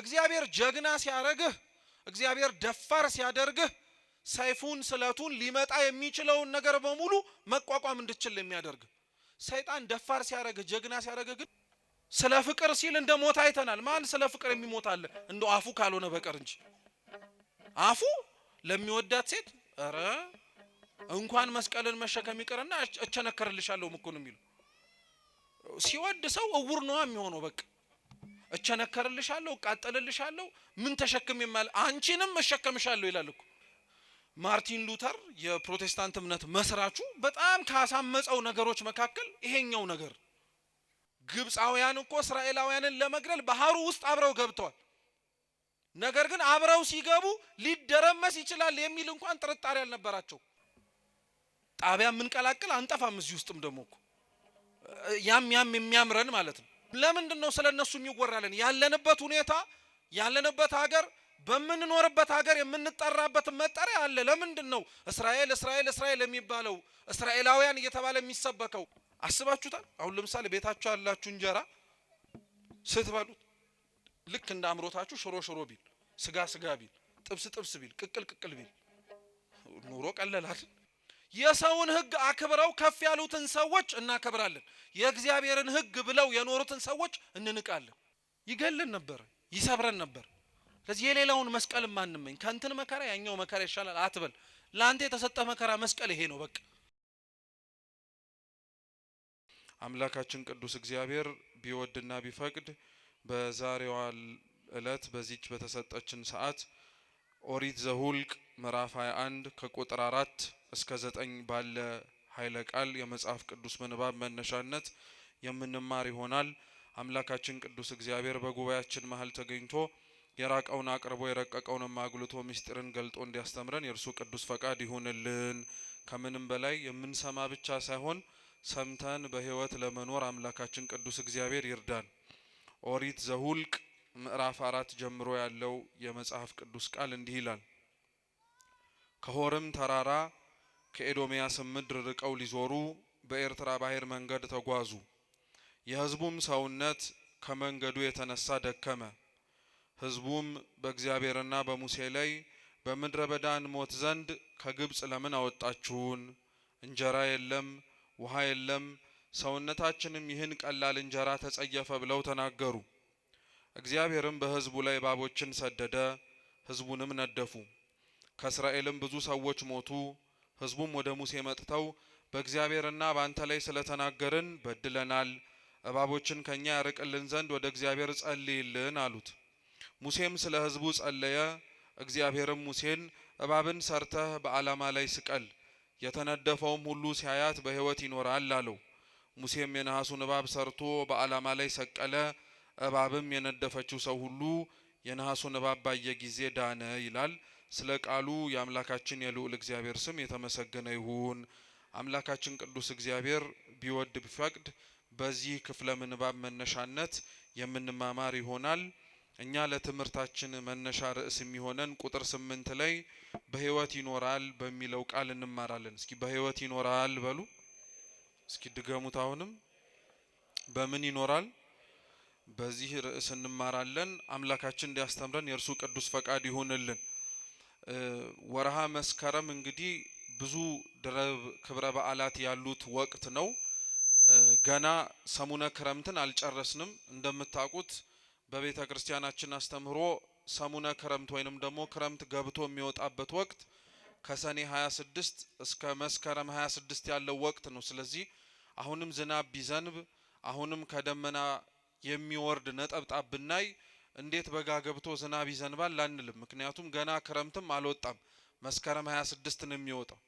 እግዚአብሔር ጀግና ሲያረግህ እግዚአብሔር ደፋር ሲያደርግህ ሰይፉን ስለቱን ሊመጣ የሚችለውን ነገር በሙሉ መቋቋም እንድትችል የሚያደርግ ሰይጣን ደፋር ሲያረግህ ጀግና ሲያረግህ ግን ስለ ፍቅር ሲል እንደ ሞት አይተናል። ማን ስለ ፍቅር የሚሞት አለ? እንደው አፉ ካልሆነ በቀር እንጂ አፉ ለሚወዳት ሴት ኧረ እንኳን መስቀልን መሸከም ይቀርና እቸነከርልሻለሁ እኮ ነው የሚለው። ሲወድ ሰው እውር ነው የሚሆነው። በቃ እቸነከርልሻለሁ እቃጠልልሻለሁ ምን ተሸክም ይማል አንቺንም እሸከምሻለሁ ይላል እኮ። ማርቲን ሉተር የፕሮቴስታንት እምነት መስራቹ በጣም ካሳመፀው ነገሮች መካከል ይሄኛው ነገር። ግብፃውያን እኮ እስራኤላውያንን ለመግደል ባህሩ ውስጥ አብረው ገብተዋል። ነገር ግን አብረው ሲገቡ ሊደረመስ ይችላል የሚል እንኳን ጥርጣሬ አልነበራቸው። ጣቢያ ምንቀላቅል አንጠፋም እዚህ ውስጥም ደግሞ እኮ ያም የሚያምረን ማለት ነው። ለምንድነው ስለነሱ የሚወራለን? ያለንበት ሁኔታ ያለንበት ሀገር በመንኖርበት ሀገር የምንጠራበት መጠሪያ አለ። ለምንድነው እስራኤል እስራኤል እስራኤል የሚባለው እስራኤላውያን እየተባለ የሚሰበከው? አስባችሁታል? አሁን ለምሳሌ ቤታችሁ ያላችሁ እንጀራ ስትበሉት ልክ እንደ አምሮታችሁ ሽሮ ሽሮ ቢል፣ ስጋ ስጋ ቢል፣ ጥብስ ጥብስ ቢል፣ ቅቅል ቅቅል ቢል ኑሮ ቀለላል። የሰውን ሕግ አክብረው ከፍ ያሉትን ሰዎች እናከብራለን። የእግዚአብሔርን ሕግ ብለው የኖሩትን ሰዎች እንንቃለን። ይገለን ነበር፣ ይሰብረን ነበር። ስለዚህ የሌላውን መስቀል ማንመኝ ከንትን መከራ ያኛው መከራ ይሻላል አትበል። ላንተ የተሰጠ መከራ መስቀል ይሄ ነው በቃ። አምላካችን ቅዱስ እግዚአብሔር ቢወድና ቢፈቅድ በዛሬዋ ዕለት በዚች በተሰጠችን ሰዓት ኦሪት ዘሁልቅ ምዕራፍ 21 ከቁጥር 4 እስከ 9 ባለ ኃይለ ቃል የመጽሐፍ ቅዱስ ምንባብ መነሻነት የምንማር ይሆናል። አምላካችን ቅዱስ እግዚአብሔር በጉባኤያችን መሃል ተገኝቶ የራቀውን አቅርቦ የረቀቀውን አጉልቶ ምስጢርን ገልጦ እንዲያስተምረን የእርሱ ቅዱስ ፈቃድ ይሁንልን። ከምንም በላይ የምንሰማ ብቻ ሳይሆን ሰምተን በሕይወት ለመኖር አምላካችን ቅዱስ እግዚአብሔር ይርዳን። ኦሪት ዘሁልቅ ምዕራፍ 4 ጀምሮ ያለው የመጽሐፍ ቅዱስ ቃል እንዲህ ይላል። ከሆርም ተራራ ከኤዶምያስም ምድር ርቀው ሊዞሩ በኤርትራ ባህር መንገድ ተጓዙ። የሕዝቡም ሰውነት ከመንገዱ የተነሳ ደከመ። ሕዝቡም በእግዚአብሔርና በሙሴ ላይ በምድረ በዳ እንሞት ዘንድ ከግብጽ ለምን አወጣችሁን? እንጀራ የለም፣ ውሃ የለም፣ ሰውነታችንም ይህን ቀላል እንጀራ ተጸየፈ ብለው ተናገሩ። እግዚአብሔርም በሕዝቡ ላይ እባቦችን ሰደደ፣ ሕዝቡንም ነደፉ። ከእስራኤልም ብዙ ሰዎች ሞቱ። ሕዝቡም ወደ ሙሴ መጥተው በእግዚአብሔርና በአንተ ላይ ስለተናገርን በድለናል፣ እባቦችን ከኛ ያርቅልን ዘንድ ወደ እግዚአብሔር ጸልይልን አሉት። ሙሴም ስለ ሕዝቡ ጸለየ። እግዚአብሔርም ሙሴን እባብን ሰርተህ በዓላማ ላይ ስቀል፣ የተነደፈውም ሁሉ ሲያያት በሕይወት ይኖራል አለው። ሙሴም የነሐሱን እባብ ሰርቶ በዓላማ ላይ ሰቀለ። እባብም የነደፈችው ሰው ሁሉ የነሐሱን እባብ ባየ ጊዜ ዳነ ይላል። ስለ ቃሉ የአምላካችን የልዑል እግዚአብሔር ስም የተመሰገነ ይሁን። አምላካችን ቅዱስ እግዚአብሔር ቢወድ ቢፈቅድ በዚህ ክፍለ ምንባብ መነሻነት የምንማማር ይሆናል። እኛ ለትምህርታችን መነሻ ርዕስ የሚሆነን ቁጥር 8 ላይ በሕይወት ይኖራል በሚለው ቃል እንማራለን። እስኪ በሕይወት ይኖራል በሉ። እስኪ ድገሙት። አሁንም በምን ይኖራል? በዚህ ርዕስ እንማራለን። አምላካችን እንዲያስተምረን የእርሱ ቅዱስ ፈቃድ ይሁንልን። ወርሃ መስከረም እንግዲህ ብዙ ድረብ ክብረ በዓላት ያሉት ወቅት ነው። ገና ሰሙነ ክረምትን አልጨረስንም። እንደምታውቁት በቤተ ክርስቲያናችን አስተምህሮ ሰሙነ ክረምት ወይንም ደግሞ ክረምት ገብቶ የሚወጣበት ወቅት ከሰኔ 26 እስከ መስከረም 26 ያለው ወቅት ነው። ስለዚህ አሁንም ዝናብ ቢዘንብ አሁንም ከደመና የሚወርድ ነጠብጣብ ብናይ እንዴት በጋ ገብቶ ዝናብ ይዘንባል ላንልም። ምክንያቱም ገና ክረምትም አልወጣም፣ መስከረም 26 ነው የሚወጣው።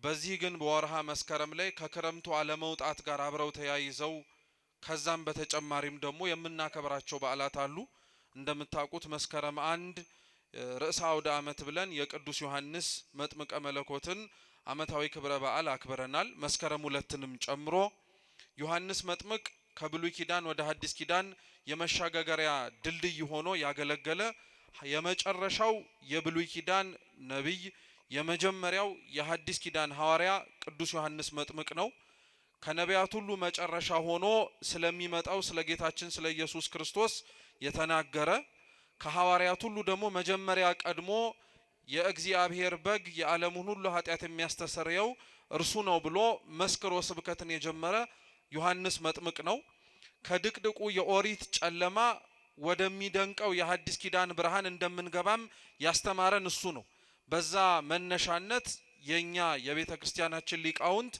በዚህ ግን በወርሃ መስከረም ላይ ከክረምቱ አለመውጣት ጋር አብረው ተያይዘው ከዛም በተጨማሪም ደግሞ የምናከብራቸው በዓላት አሉ። እንደምታውቁት መስከረም 1 ርዕሰ አውደ ዓመት ብለን የቅዱስ ዮሐንስ መጥምቀ መለኮትን ዓመታዊ ክብረ በዓል አክብረናል። መስከረም 2ንም ጨምሮ ዮሐንስ መጥምቅ ከብሉይ ኪዳን ወደ ሐዲስ ኪዳን የመሻገሪያ ድልድይ ሆኖ ያገለገለ የመጨረሻው የብሉይ ኪዳን ነቢይ የመጀመሪያው የሐዲስ ኪዳን ሐዋርያ ቅዱስ ዮሐንስ መጥምቅ ነው። ከነቢያት ሁሉ መጨረሻ ሆኖ ስለሚመጣው ስለ ጌታችን ስለ ኢየሱስ ክርስቶስ የተናገረ ከሐዋርያት ሁሉ ደግሞ መጀመሪያ ቀድሞ የእግዚአብሔር በግ የዓለሙን ሁሉ ኃጢአት የሚያስተሰርየው እርሱ ነው ብሎ መስክሮ ስብከትን የጀመረ ዮሐንስ መጥምቅ ነው። ከድቅድቁ የኦሪት ጨለማ ወደሚደንቀው የሐዲስ ኪዳን ብርሃን እንደምንገባም ያስተማረን እሱ ነው። በዛ መነሻነት የኛ የቤተ ክርስቲያናችን ሊቃውንት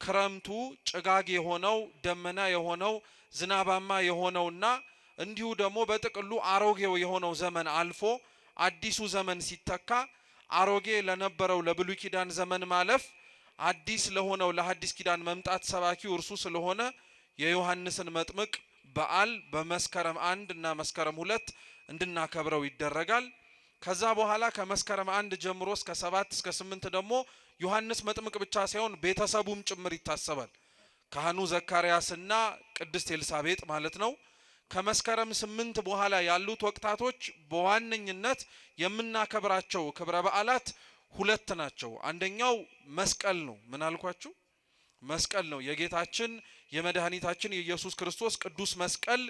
ክረምቱ ጭጋግ የሆነው ደመና የሆነው ዝናባማ የሆነውና እንዲሁ ደግሞ በጥቅሉ አሮጌው የሆነው ዘመን አልፎ አዲሱ ዘመን ሲተካ አሮጌ ለነበረው ለብሉይ ኪዳን ዘመን ማለፍ አዲስ ለሆነው ለሐዲስ ኪዳን መምጣት ሰባኪው እርሱ ስለሆነ የዮሐንስን መጥምቅ በዓል በመስከረም 1 እና መስከረም 2 እንድናከብረው ይደረጋል። ከዛ በኋላ ከመስከረም 1 ጀምሮ እስከ 7 እስከ 8 ደግሞ ዮሐንስ መጥምቅ ብቻ ሳይሆን ቤተሰቡም ጭምር ይታሰባል። ካህኑ ዘካርያስና ቅድስት ኤልሳቤጥ ማለት ነው። ከመስከረም 8 በኋላ ያሉት ወቅታቶች በዋነኝነት የምናከብራቸው ክብረ በዓላት ሁለት ናቸው። አንደኛው መስቀል ነው። ምን አልኳችሁ? መስቀል ነው። የጌታችን የመድኃኒታችን የኢየሱስ ክርስቶስ ቅዱስ መስቀል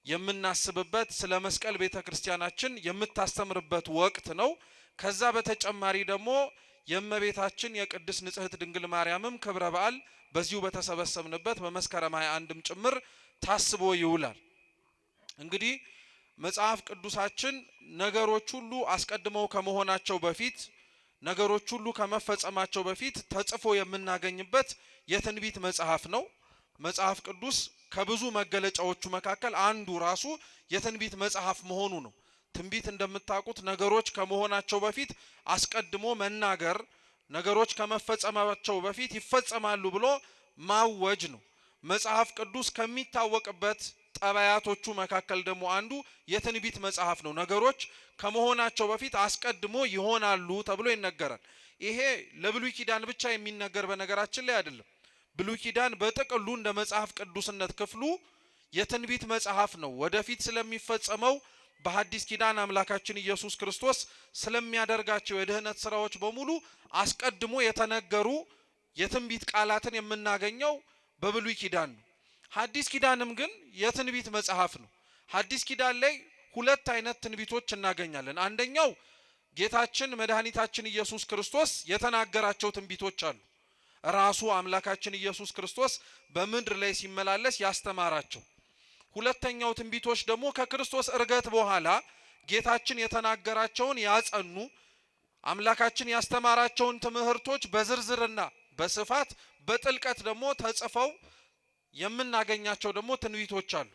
የምናስብበት ስለ መስቀል ቤተክርስቲያናችን የምታስተምርበት ወቅት ነው። ከዛ በተጨማሪ ደግሞ የእመቤታችን የቅድስት ንጽሕት ድንግል ማርያምም ክብረ በዓል በዚሁ በተሰበሰብንበት በመስከረም 21ም ጭምር ታስቦ ይውላል። እንግዲህ መጽሐፍ ቅዱሳችን ነገሮች ሁሉ አስቀድመው ከመሆናቸው በፊት ነገሮች ሁሉ ከመፈጸማቸው በፊት ተጽፎ የምናገኝበት የትንቢት መጽሐፍ ነው። መጽሐፍ ቅዱስ ከብዙ መገለጫዎቹ መካከል አንዱ ራሱ የትንቢት መጽሐፍ መሆኑ ነው። ትንቢት እንደምታውቁት ነገሮች ከመሆናቸው በፊት አስቀድሞ መናገር፣ ነገሮች ከመፈጸማቸው በፊት ይፈጸማሉ ብሎ ማወጅ ነው። መጽሐፍ ቅዱስ ከሚታወቅበት ጠባያቶቹ መካከል ደግሞ አንዱ የትንቢት መጽሐፍ ነው። ነገሮች ከመሆናቸው በፊት አስቀድሞ ይሆናሉ ተብሎ ይነገራል። ይሄ ለብሉይ ኪዳን ብቻ የሚነገር በነገራችን ላይ አይደለም። ብሉይ ኪዳን በጥቅሉ እንደ መጽሐፍ ቅዱስነት ክፍሉ የትንቢት መጽሐፍ ነው። ወደፊት ስለሚፈጸመው በሐዲስ ኪዳን አምላካችን ኢየሱስ ክርስቶስ ስለሚያደርጋቸው የድህነት ስራዎች በሙሉ አስቀድሞ የተነገሩ የትንቢት ቃላትን የምናገኘው በብሉይ ኪዳን ነው። ሐዲስ ኪዳንም ግን የትንቢት መጽሐፍ ነው። ሐዲስ ኪዳን ላይ ሁለት አይነት ትንቢቶች እናገኛለን። አንደኛው ጌታችን መድኃኒታችን ኢየሱስ ክርስቶስ የተናገራቸው ትንቢቶች አሉ። ራሱ አምላካችን ኢየሱስ ክርስቶስ በምድር ላይ ሲመላለስ ያስተማራቸው። ሁለተኛው ትንቢቶች ደግሞ ከክርስቶስ ዕርገት በኋላ ጌታችን የተናገራቸውን ያጸኑ አምላካችን ያስተማራቸውን ትምህርቶች በዝርዝርና በስፋት በጥልቀት ደግሞ ተጽፈው የምናገኛቸው ደግሞ ትንቢቶች አሉ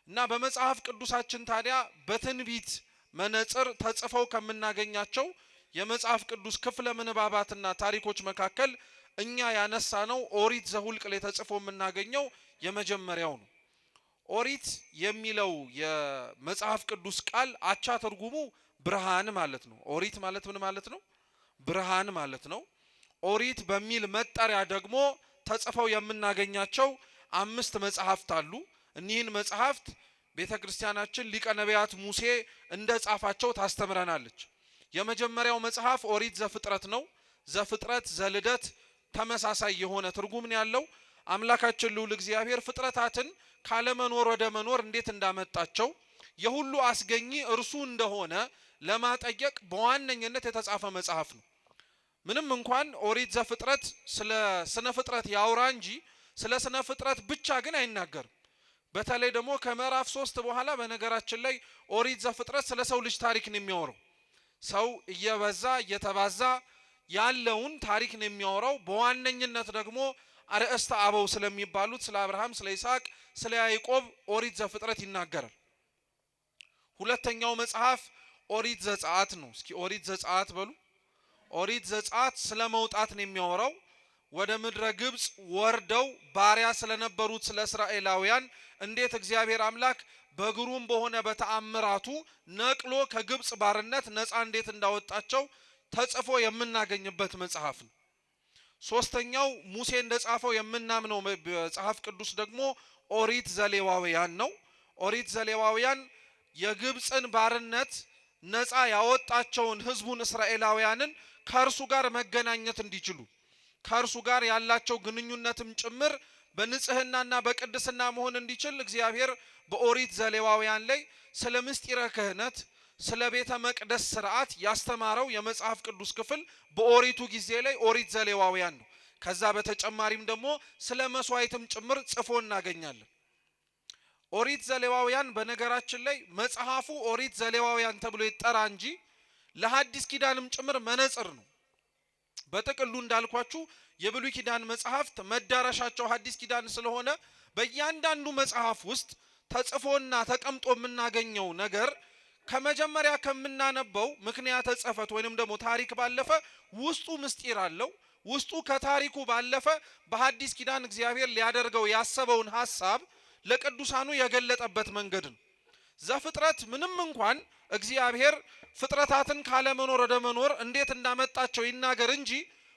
እና በመጽሐፍ ቅዱሳችን ታዲያ በትንቢት መነጽር ተጽፈው ከምናገኛቸው የመጽሐፍ ቅዱስ ክፍለ ምንባባትና ታሪኮች መካከል እኛ ያነሳነው ኦሪት ዘሁልቅ ላይ ተጽፎ የምናገኘው የመጀመሪያው ነው። ኦሪት የሚለው የመጽሐፍ ቅዱስ ቃል አቻ ትርጉሙ ብርሃን ማለት ነው። ኦሪት ማለት ምን ማለት ነው? ብርሃን ማለት ነው። ኦሪት በሚል መጠሪያ ደግሞ ተጽፈው የምናገኛቸው 5 መጽሐፍት አሉ። እኒህን መጽሐፍት ቤተክርስቲያናችን ሊቀ ነቢያት ሙሴ እንደጻፋቸው ታስተምረናለች። የመጀመሪያው መጽሐፍ ኦሪት ዘፍጥረት ነው። ዘፍጥረት ዘልደት ተመሳሳይ የሆነ ትርጉም ያለው አምላካችን ልዑል እግዚአብሔር ፍጥረታትን ካለመኖር ወደ መኖር እንዴት እንዳመጣቸው የሁሉ አስገኚ እርሱ እንደሆነ ለማጠየቅ በዋነኝነት የተጻፈ መጽሐፍ ነው። ምንም እንኳን ኦሪት ዘፍጥረት ስለ ስነ ፍጥረት ያውራ እንጂ ስለ ስነ ፍጥረት ብቻ ግን አይናገርም። በተለይ ደግሞ ከምዕራፍ 3 በኋላ በነገራችን ላይ ኦሪት ዘፍጥረት ስለ ሰው ልጅ ታሪክ ነው የሚያወራው። ሰው እየበዛ እየተባዛ ያለውን ታሪክ ነው የሚያወራው። በዋነኝነት ደግሞ አርእስተ አበው ስለሚባሉት ስለ አብርሃም፣ ስለ ይስሐቅ፣ ስለ ያዕቆብ ኦሪት ዘፍጥረት ይናገራል። ሁለተኛው መጽሐፍ ኦሪት ዘጸአት ነው። እስኪ ኦሪት ዘጸአት በሉ። ኦሪት ዘጸአት ስለ መውጣት ነው የሚያወራው። ወደ ምድረ ግብጽ ወርደው ባሪያ ስለነበሩት ስለ እስራኤላውያን እንዴት እግዚአብሔር አምላክ በግሩም በሆነ በተአምራቱ ነቅሎ ከግብጽ ባርነት ነፃ እንዴት እንዳወጣቸው ተጽፎ የምናገኝበት መጽሐፍ ነው። ሶስተኛው ሙሴ እንደጻፈው የምናምነው መጽሐፍ ቅዱስ ደግሞ ኦሪት ዘሌዋውያን ነው። ኦሪት ዘሌዋውያን የግብጽን ባርነት ነፃ ያወጣቸውን ህዝቡን እስራኤላውያንን ከእርሱ ጋር መገናኘት እንዲችሉ ከእርሱ ጋር ያላቸው ግንኙነትም ጭምር በንጽህናና በቅድስና መሆን እንዲችል እግዚአብሔር በኦሪት ዘሌዋውያን ላይ ስለ ምስጢረ ክህነት ስለ ቤተ መቅደስ ሥርዓት ያስተማረው የመጽሐፍ ቅዱስ ክፍል በኦሪቱ ጊዜ ላይ ኦሪት ዘሌዋውያን ነው። ከዛ በተጨማሪም ደግሞ ስለ መስዋዕትም ጭምር ጽፎ እናገኛለን። ኦሪት ዘሌዋውያን በነገራችን ላይ መጽሐፉ ኦሪት ዘሌዋውያን ተብሎ ይጠራ እንጂ ለሐዲስ ኪዳንም ጭምር መነጽር ነው። በጥቅሉ እንዳልኳችሁ የብሉይ ኪዳን መጽሐፍት መዳረሻቸው ሐዲስ ኪዳን ስለሆነ በእያንዳንዱ መጽሐፍ ውስጥ ተጽፎና ተቀምጦ የምናገኘው ነገር ከመጀመሪያ ከምናነበው ምክንያተ ጽሕፈት ወይንም ደግሞ ታሪክ ባለፈ ውስጡ ምስጢር አለው። ውስጡ ከታሪኩ ባለፈ በሐዲስ ኪዳን እግዚአብሔር ሊያደርገው ያሰበውን ሐሳብ ለቅዱሳኑ የገለጠበት መንገድ ነው። ዘፍጥረት ምንም እንኳን እግዚአብሔር ፍጥረታትን ካለመኖር ወደ መኖር እንዴት እንዳመጣቸው ይናገር እንጂ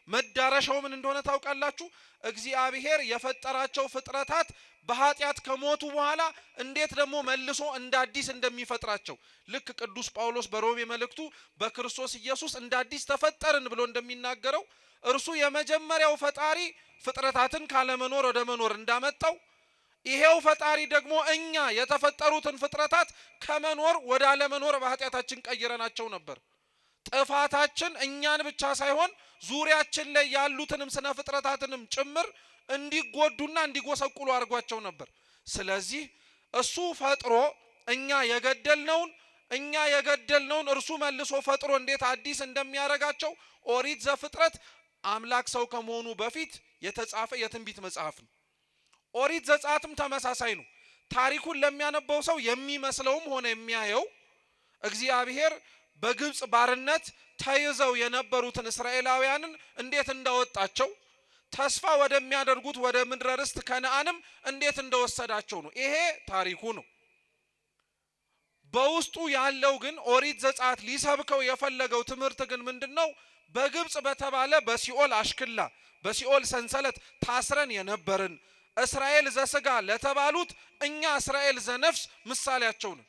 መዳረሻው ምን እንደሆነ ታውቃላችሁ? እግዚአብሔር የፈጠራቸው ፍጥረታት በኃጢአት ከሞቱ በኋላ እንዴት ደግሞ መልሶ እንደ አዲስ እንደሚፈጥራቸው ልክ ቅዱስ ጳውሎስ በሮሜ መልእክቱ በክርስቶስ ኢየሱስ እንደ አዲስ ተፈጠርን ብሎ እንደሚናገረው እርሱ የመጀመሪያው ፈጣሪ ፍጥረታትን ካለመኖር ወደ መኖር እንዳመጣው ይሄው ፈጣሪ ደግሞ እኛ የተፈጠሩትን ፍጥረታት ከመኖር ወደ አለመኖር በኃጢአታችን ቀይረናቸው ነበር። ጥፋታችን እኛን ብቻ ሳይሆን ዙሪያችን ላይ ያሉትንም ስነ ፍጥረታትንም ጭምር እንዲጎዱና እንዲጎሰቁሉ አድርጓቸው ነበር። ስለዚህ እሱ ፈጥሮ እኛ የገደልነውን እርሱ መልሶ ፈጥሮ እንዴት አዲስ እንደሚያደርጋቸው ኦሪት ዘፍጥረት አምላክ ሰው ከመሆኑ በፊት የተጻፈ የትንቢት መጽሐፍ ነው። ኦሪት ዘጸአትም ተመሳሳይ ነው። ታሪኩን ለሚያነበው ሰው የሚመስለውም ሆነ የሚያየው እግዚአብሔር በግብጽ ባርነት ተይዘው የነበሩትን እስራኤላውያንን እንዴት እንዳወጣቸው ተስፋ ወደሚያደርጉት ወደ ምድረ ርስት ከነዓንም እንዴት እንደወሰዳቸው ነው። ይሄ ታሪኩ ነው። በውስጡ ያለው ግን ኦሪት ዘጸአት ሊሰብከው የፈለገው ትምህርት ግን ምንድነው? በግብጽ በተባለ በሲኦል አሽክላ በሲኦል ሰንሰለት ታስረን የነበርን እስራኤል ዘስጋ ለተባሉት እኛ እስራኤል ዘነፍስ ምሳሌያቸው ነው።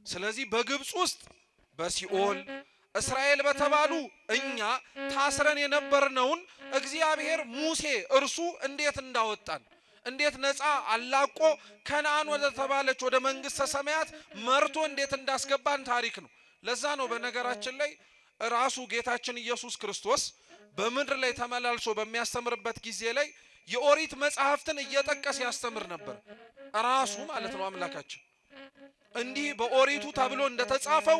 ስለዚህ በግብጽ ውስጥ በሲኦል እስራኤል በተባሉ እኛ ታስረን የነበርነውን እግዚአብሔር ሙሴ እርሱ እንዴት እንዳወጣን እንዴት ነፃ አላቆ ከነዓን ወደ ተባለች ወደ መንግስተ ሰማያት መርቶ እንዴት እንዳስገባን ታሪክ ነው። ለዛ ነው በነገራችን ላይ ራሱ ጌታችን ኢየሱስ ክርስቶስ በምድር ላይ ተመላልሶ በሚያስተምርበት ጊዜ ላይ የኦሪት መጽሐፍትን እየጠቀሰ ያስተምር ነበር። ራሱ ማለት ነው አምላካችን እንዲህ በኦሪቱ ተብሎ እንደተጻፈው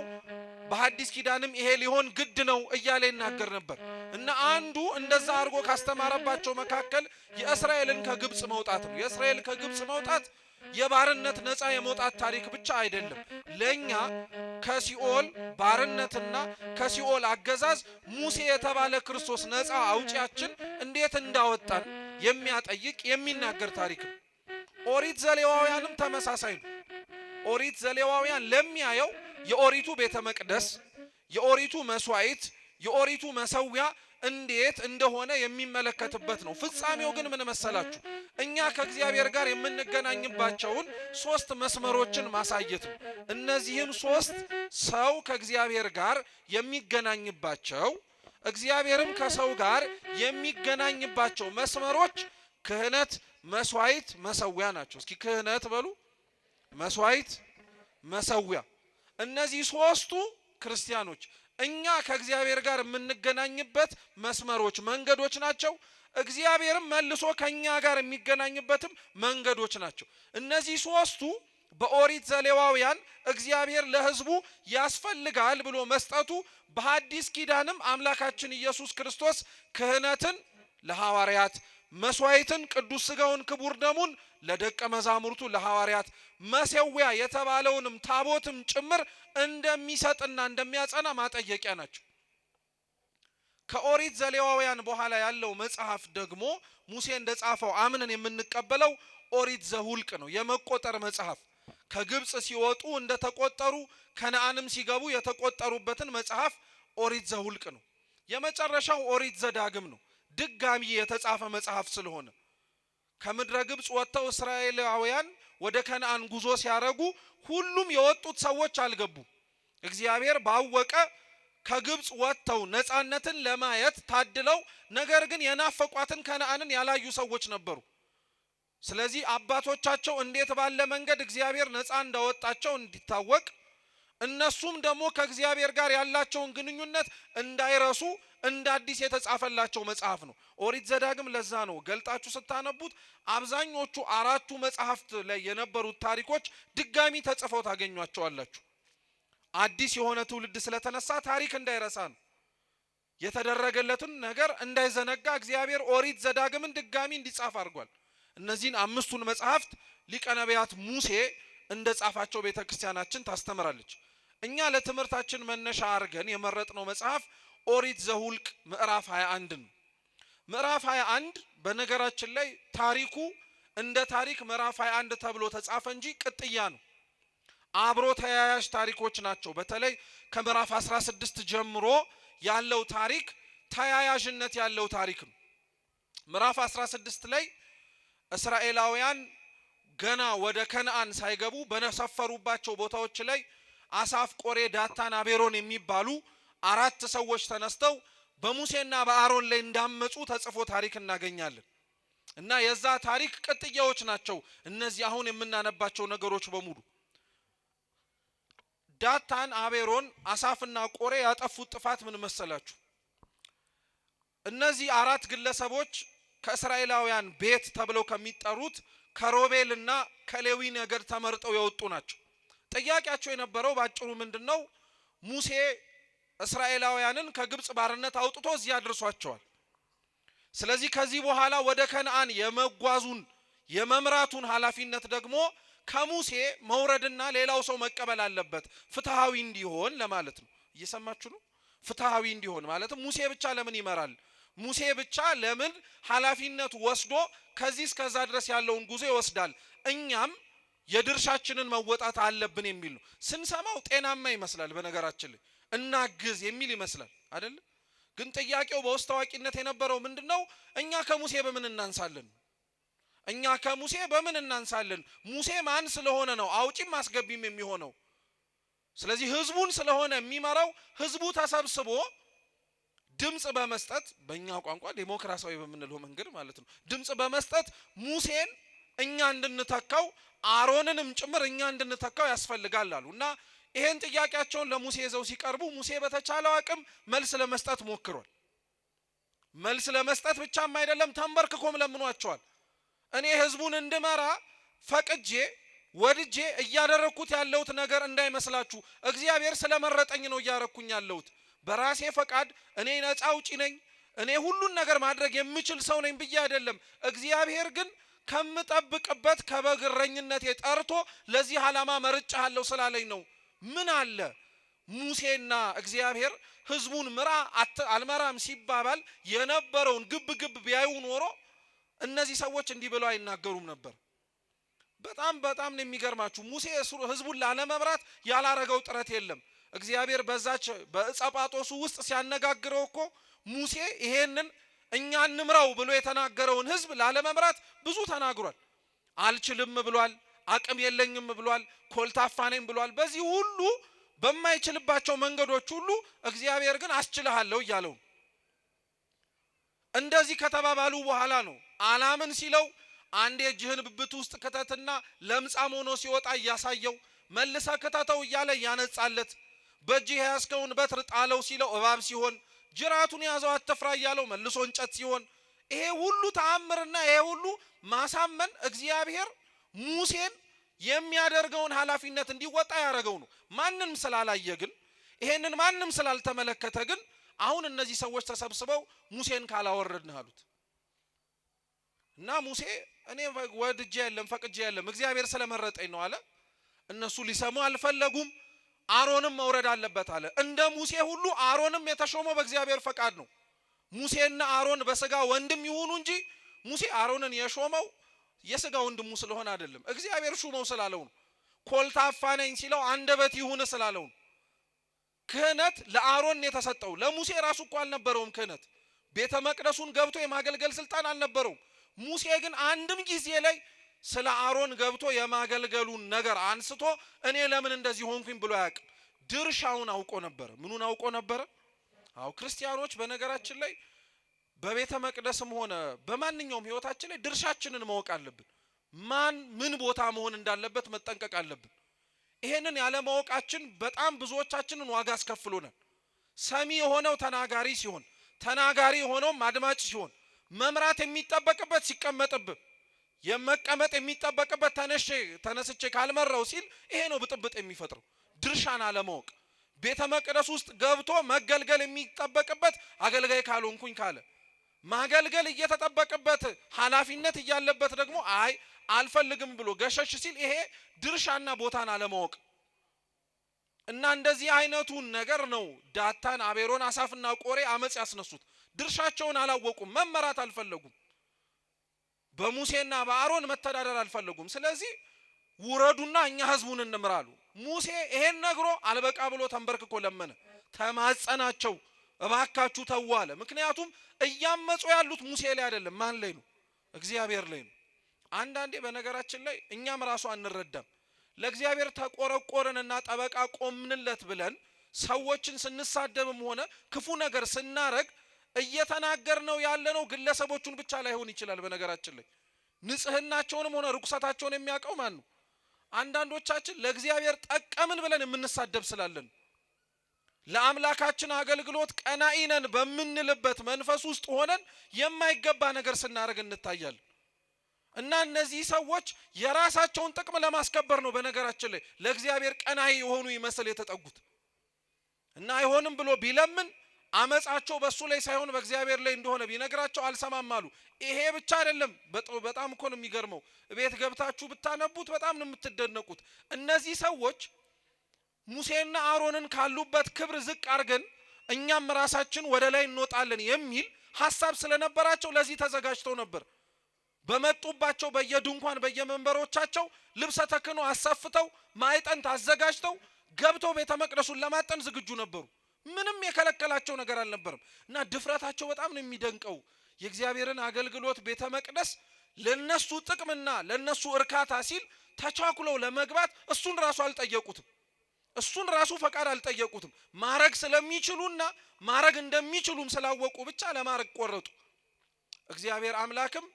በሐዲስ ኪዳንም ይሄ ሊሆን ግድ ነው እያለ ይናገር ነበር። እና አንዱ እንደዛ አድርጎ ካስተማረባቸው መካከል የእስራኤልን ከግብጽ መውጣት ነው። የእስራኤል ከግብጽ መውጣት የባርነት ነፃ የመውጣት ታሪክ ብቻ አይደለም። ለኛ ከሲኦል ባርነትና ከሲኦል አገዛዝ ሙሴ የተባለ ክርስቶስ ነፃ አውጪያችን እንዴት እንዳወጣን የሚያጠይቅ የሚናገር ታሪክ ነው። ኦሪት ዘሌዋውያንም ተመሳሳይ ነው። ኦሪት ዘሌዋውያን ለሚያየው የኦሪቱ ቤተ መቅደስ፣ የኦሪቱ መስዋዕት፣ የኦሪቱ መሰዊያ እንዴት እንደሆነ የሚመለከትበት ነው። ፍጻሜው ግን ምን መሰላችሁ? እኛ ከእግዚአብሔር ጋር የምንገናኝባቸውን 3 መስመሮችን ማሳየት ነው። እነዚህም 3 ሰው ከእግዚአብሔር ጋር የሚገናኝባቸው እግዚአብሔርም ከሰው ጋር የሚገናኝባቸው መስመሮች ክህነት፣ መስዋዕት፣ መሰዊያ ናቸው። እስኪ ክህነት በሉ፣ መስዋዕት፣ መሰዊያ። እነዚህ 3ቱ ክርስቲያኖች እኛ ከእግዚአብሔር ጋር የምንገናኝበት መስመሮች መንገዶች ናቸው። እግዚአብሔርም መልሶ ከኛ ጋር የሚገናኝበትም መንገዶች ናቸው። እነዚህ 3ቱ በኦሪት ዘሌዋውያን እግዚአብሔር ለሕዝቡ ያስፈልጋል ብሎ መስጠቱ በሐዲስ ኪዳንም አምላካችን ኢየሱስ ክርስቶስ ክህነትን ለሐዋርያት፣ መስዋዕትን ቅዱስ ሥጋውን ክቡር ደሙን ለደቀ መዛሙርቱ ለሐዋርያት፣ መሰዊያ የተባለውንም ታቦትም ጭምር እንደሚሰጥና እንደሚያጸና ማጠየቂያ ናቸው። ከኦሪት ዘሌዋውያን በኋላ ያለው መጽሐፍ ደግሞ ሙሴ እንደጻፈው አምነን የምንቀበለው ኦሪት ዘሁልቅ ነው። የመቆጠር መጽሐፍ ከግብጽ ሲወጡ እንደተቆጠሩ ከነዓንም ሲገቡ የተቆጠሩበትን መጽሐፍ ኦሪት ዘሁልቅ ነው። የመጨረሻው ኦሪት ዘዳግም ነው። ድጋሚ የተጻፈ መጽሐፍ ስለሆነ ከምድረ ግብጽ ወጥተው እስራኤላውያን ወደ ከነዓን ጉዞ ሲያረጉ ሁሉም የወጡት ሰዎች አልገቡ። እግዚአብሔር ባወቀ ከግብጽ ወጥተው ነፃነትን ለማየት ታድለው ነገር ግን የናፈቋትን ከነዓንን ያላዩ ሰዎች ነበሩ። ስለዚህ አባቶቻቸው እንዴት ባለ መንገድ እግዚአብሔር ነፃ እንዳወጣቸው እንዲታወቅ እነሱም ደግሞ ከእግዚአብሔር ጋር ያላቸውን ግንኙነት እንዳይረሱ እንደ አዲስ የተጻፈላቸው መጽሐፍ ነው ኦሪት ዘዳግም። ለዛ ነው ገልጣችሁ ስታነቡት አብዛኞቹ አራቱ መጽሐፍት ላይ የነበሩት ታሪኮች ድጋሚ ተጽፈው ታገኟቸዋላችሁ። አዲስ የሆነ ትውልድ ስለተነሳ ታሪክ እንዳይረሳ ነው። የተደረገለትን ነገር እንዳይዘነጋ እግዚአብሔር ኦሪት ዘዳግምን ድጋሚ እንዲጻፍ አድርጓል። እነዚህን አምስቱን መጽሐፍት ሊቀ ነቢያት ሙሴ እንደጻፋቸው ቤተክርስቲያናችን ታስተምራለች። እኛ ለትምህርታችን መነሻ አድርገን የመረጥነው መጽሐፍ ኦሪት ዘሁልቅ ምዕራፍ 21 ነው። ምዕራፍ 21 በነገራችን ላይ ታሪኩ እንደ ታሪክ ምዕራፍ 21 ተብሎ ተጻፈ እንጂ ቅጥያ ነው። አብሮ ተያያዥ ታሪኮች ናቸው። በተለይ ከምዕራፍ 16 ጀምሮ ያለው ታሪክ ተያያዥነት ያለው ታሪክ ነው። ምዕራፍ 16 ላይ እስራኤላውያን ገና ወደ ከነዓን ሳይገቡ በነሰፈሩባቸው ቦታዎች ላይ አሳፍ፣ ቆሬ፣ ዳታን፣ አቤሮን የሚባሉ አራት ሰዎች ተነስተው በሙሴና በአሮን ላይ እንዳመጹ ተጽፎ ታሪክ እናገኛለን። እና የዛ ታሪክ ቅጥያዎች ናቸው እነዚህ አሁን የምናነባቸው ነገሮች በሙሉ። ዳታን፣ አቤሮን፣ አሳፍና ቆሬ ያጠፉት ጥፋት ምን መሰላችሁ? እነዚህ አራት ግለሰቦች ከእስራኤላውያን ቤት ተብለው ከሚጠሩት ከሮቤልና ከሌዊ ነገድ ተመርጠው የወጡ ናቸው። ጥያቄያቸው የነበረው ባጭሩ ምንድነው? ሙሴ እስራኤላውያንን ከግብጽ ባርነት አውጥቶ እዚያ አድርሷቸዋል። ስለዚህ ከዚህ በኋላ ወደ ከነዓን የመጓዙን የመምራቱን ኃላፊነት ደግሞ ከሙሴ መውረድና ሌላው ሰው መቀበል አለበት፣ ፍትሃዊ እንዲሆን ለማለት ነው። እየሰማችሁ ነው? ፍትሃዊ እንዲሆን ማለትም ሙሴ ብቻ ለምን ይመራል? ሙሴ ብቻ ለምን ኃላፊነቱ ወስዶ ከዚህ እስከዛ ድረስ ያለውን ጉዞ ይወስዳል? እኛም የድርሻችንን መወጣት አለብን የሚል ነው። ስንሰማው ጤናማ ይመስላል። በነገራችን ላይ እናግዝ የሚል ይመስላል አይደል? ግን ጥያቄው በውስጥ ታዋቂነት የነበረው ምንድነው? እኛ ከሙሴ በምን እናንሳለን? እኛ ከሙሴ በምን እናንሳለን? ሙሴ ማን ስለሆነ ነው አውጪም አስገቢም የሚሆነው? ስለዚህ ህዝቡን ስለሆነ የሚመራው ህዝቡ ተሰብስቦ ድምጽ በመስጠት በእኛ ቋንቋ ዴሞክራሲያዊ በምንለው መንገድ ማለት ነው ድምጽ በመስጠት ሙሴን እኛ እንድንተካው አሮንንም ጭምር እኛ እንድንተካው ያስፈልጋል አሉ። እና ይሄን ጥያቄያቸውን ለሙሴ ይዘው ሲቀርቡ ሙሴ በተቻለው አቅም መልስ ለመስጠት ሞክሯል። መልስ ለመስጠት ብቻም አይደለም ተንበርክኮም ለምኗቸዋል። እኔ ህዝቡን እንድመራ ፈቅጄ ወድጄ እያደረኩት ያለውት ነገር እንዳይመስላችሁ፣ እግዚአብሔር ስለመረጠኝ ነው እያረኩኝ ያለውት። በራሴ ፈቃድ እኔ ነፃ አውጪ ነኝ፣ እኔ ሁሉን ነገር ማድረግ የምችል ሰው ነኝ ብዬ አይደለም። እግዚአብሔር ግን ከምጠብቅበት ከበግ እረኝነቴ ጠርቶ ለዚህ ዓላማ መርጫለሁ ስላለኝ ነው። ምን አለ ሙሴና እግዚአብሔር ህዝቡን ምራ አልመራም ሲባባል የነበረውን ግብ ግብ ቢያዩ ኖሮ እነዚህ ሰዎች እንዲህ ብለው አይናገሩም ነበር። በጣም ነው የሚገርማችሁ። ሙሴ ህዝቡን ላለመምራት ያላረገው ጥረት የለም። እግዚአብሔር በዛች በዕጸጳጦሱ ውስጥ ሲያነጋግረው እኮ ሙሴ ይሄንን እኛ እንምራው ብሎ የተናገረውን ህዝብ ላለመምራት ብዙ ተናግሯል። አልችልም ብሏል፣ አቅም የለኝም ብሏል፣ ኮልታፋ ነኝ ብሏል። በዚህ ሁሉ በማይችልባቸው መንገዶች ሁሉ እግዚአብሔር ግን አስችልሃለሁ እያለው እንደዚህ ከተባባሉ በኋላ ነው አላምን ሲለው አንድ የእጅህን ብብት ውስጥ ከተትና ለምጻም ሆኖ ሲወጣ እያሳየው መልሰ ከተተው እያለ ያነጻለት በእጅህ ያስከውን በትር ጣለው ሲለው እባብ ሲሆን ጅራቱን ያዘው አትፍራ እያለው መልሶ እንጨት ሲሆን ይሄ ሁሉ ተአምርና ይሄ ሁሉ ማሳመን እግዚአብሔር ሙሴን የሚያደርገውን ኃላፊነት እንዲወጣ ያደረገው ነው። ማንንም ስላላየ ግን ይሄንን ማንንም ስላልተመለከተ ግን አሁን እነዚህ ሰዎች ተሰብስበው ሙሴን ካላወረድን አሉት እና ሙሴ እኔ ወድጄ የለም ፈቅጄ የለም እግዚአብሔር ስለመረጠኝ ነው አለ። እነሱ ሊሰሙ አልፈለጉም። አሮንም መውረድ አለበት አለ። እንደ ሙሴ ሁሉ አሮንም የተሾመው በእግዚአብሔር ፈቃድ ነው። ሙሴና አሮን በስጋ ወንድም ይሁኑ እንጂ ሙሴ አሮንን የሾመው የስጋ ወንድሙ ስለሆነ አይደለም፣ እግዚአብሔር ሹመው ስላለው ነው። ኮልታፋ ነኝ ሲለው አንደበት ይሁን ስላለው ነው። ክህነት ለአሮን የተሰጠው ለሙሴ ራሱ እኮ አልነበረውም። ክህነት ቤተ መቅደሱን ገብቶ የማገልገል ስልጣን አልነበረውም። ሙሴ ግን አንድም ጊዜ ላይ ስለ አሮን ገብቶ የማገልገሉን ነገር አንስቶ እኔ ለምን እንደዚህ ሆንኩኝ ብሎ ያውቅ። ድርሻውን አውቆ ነበር። ምኑን አውቆ ነበር? አው ክርስቲያኖች በነገራችን ላይ በቤተ መቅደስም ሆነ በማንኛውም ህይወታችን ላይ ድርሻችንን ማወቅ አለብን። ማን ምን ቦታ መሆን እንዳለበት መጠንቀቅ አለብን። ይሄንን ያለ ማወቃችን በጣም ብዙዎቻችንን ዋጋ አስከፍሎናል። ሰሚ የሆነው ተናጋሪ ሲሆን፣ ተናጋሪ የሆነው አድማጭ ሲሆን፣ መምራት የሚጠበቅበት ሲቀመጥብህ፣ የመቀመጥ የሚጠበቅበት ተነስቼ ካልመራው ሲል ይሄ ነው ብጥብጥ የሚፈጥረው። ድርሻን አለማወቅ። ቤተ መቅደስ ውስጥ ገብቶ መገልገል የሚጠበቅበት አገልጋይ ካልሆንኩኝ ካለ፣ ማገልገል እየተጠበቅበት ኃላፊነት እያለበት ደግሞ አይ አልፈልግም ብሎ ገሸሽ ሲል ይሄ ድርሻና ቦታን አለማወቅ እና እንደዚህ አይነቱን ነገር ነው ዳታን፣ አቤሮን፣ አሳፍና ቆሬ አመጽ ያስነሱት። ድርሻቸውን አላወቁም፣ መመራት አልፈለጉም፣ በሙሴና በአሮን መተዳደር አልፈለጉም። ስለዚህ ውረዱና እኛ ህዝቡን እንምራሉ። ሙሴ ይሄን ነግሮ አልበቃ ብሎ ተንበርክኮ ለመነ፣ ተማጸናቸው፣ እባካችሁ ተው አለ። ምክንያቱም እያመጹ ያሉት ሙሴ ላይ አይደለም፣ ማን ላይ ነው? እግዚአብሔር ላይ ነው። አንዳንዴ በነገራችን ላይ እኛም ራሱ አንረዳም። ለእግዚአብሔር ተቆረቆረንና ጠበቃ ቆምንለት ብለን ሰዎችን ስንሳደብም ሆነ ክፉ ነገር ስናረግ እየተናገርነው ያለነው ግለሰቦቹን ብቻ ላይሆን ይችላል። በነገራችን ላይ ንጽህናቸውንም ሆነ ርኩሰታቸውን የሚያውቀው ማን ነው? አንዳንዶቻችን ለእግዚአብሔር ጠቀምን ብለን የምንሳደብ ስላለን ለአምላካችን አገልግሎት ቀናኢ ነን በምንልበት መንፈስ ውስጥ ሆነን የማይገባ ነገር ስናረግ እንታያለን። እና እነዚህ ሰዎች የራሳቸውን ጥቅም ለማስከበር ነው በነገራችን ላይ ለእግዚአብሔር ቀናኢ የሆኑ ይመስል የተጠጉት። እና አይሆንም ብሎ ቢለምን አመጻቸው በሱ ላይ ሳይሆን በእግዚአብሔር ላይ እንደሆነ ቢነግራቸው አልሰማም አሉ። ይሄ ብቻ አይደለም፣ በጣም እኮ ነው የሚገርመው። ቤት ገብታችሁ ብታነቡት በጣም ነው የምትደነቁት። እነዚህ ሰዎች ሙሴና አሮንን ካሉበት ክብር ዝቅ አድርገን እኛም ራሳችን ወደ ላይ እንወጣለን የሚል ሐሳብ ስለነበራቸው ለዚህ ተዘጋጅተው ነበር። በመጡባቸው በየድንኳን በየመንበሮቻቸው ልብሰ ተክህኖ አሰፍተው ማዕጠንት አዘጋጅተው ገብተው ቤተ መቅደሱን ለማጠን ዝግጁ ነበሩ። ምንም የከለከላቸው ነገር አልነበረም። እና ድፍረታቸው በጣም ነው የሚደንቀው። የእግዚአብሔርን አገልግሎት ቤተ መቅደስ ለነሱ ጥቅምና ለነሱ እርካታ ሲል ተቻኩለው ለመግባት እሱን ራሱ አልጠየቁትም። እሱን ራሱ ፈቃድ አልጠየቁትም። ማረግ ስለሚችሉና ማረግ እንደሚችሉም ስላወቁ ብቻ ለማረግ ቆረጡ። እግዚአብሔር አምላክም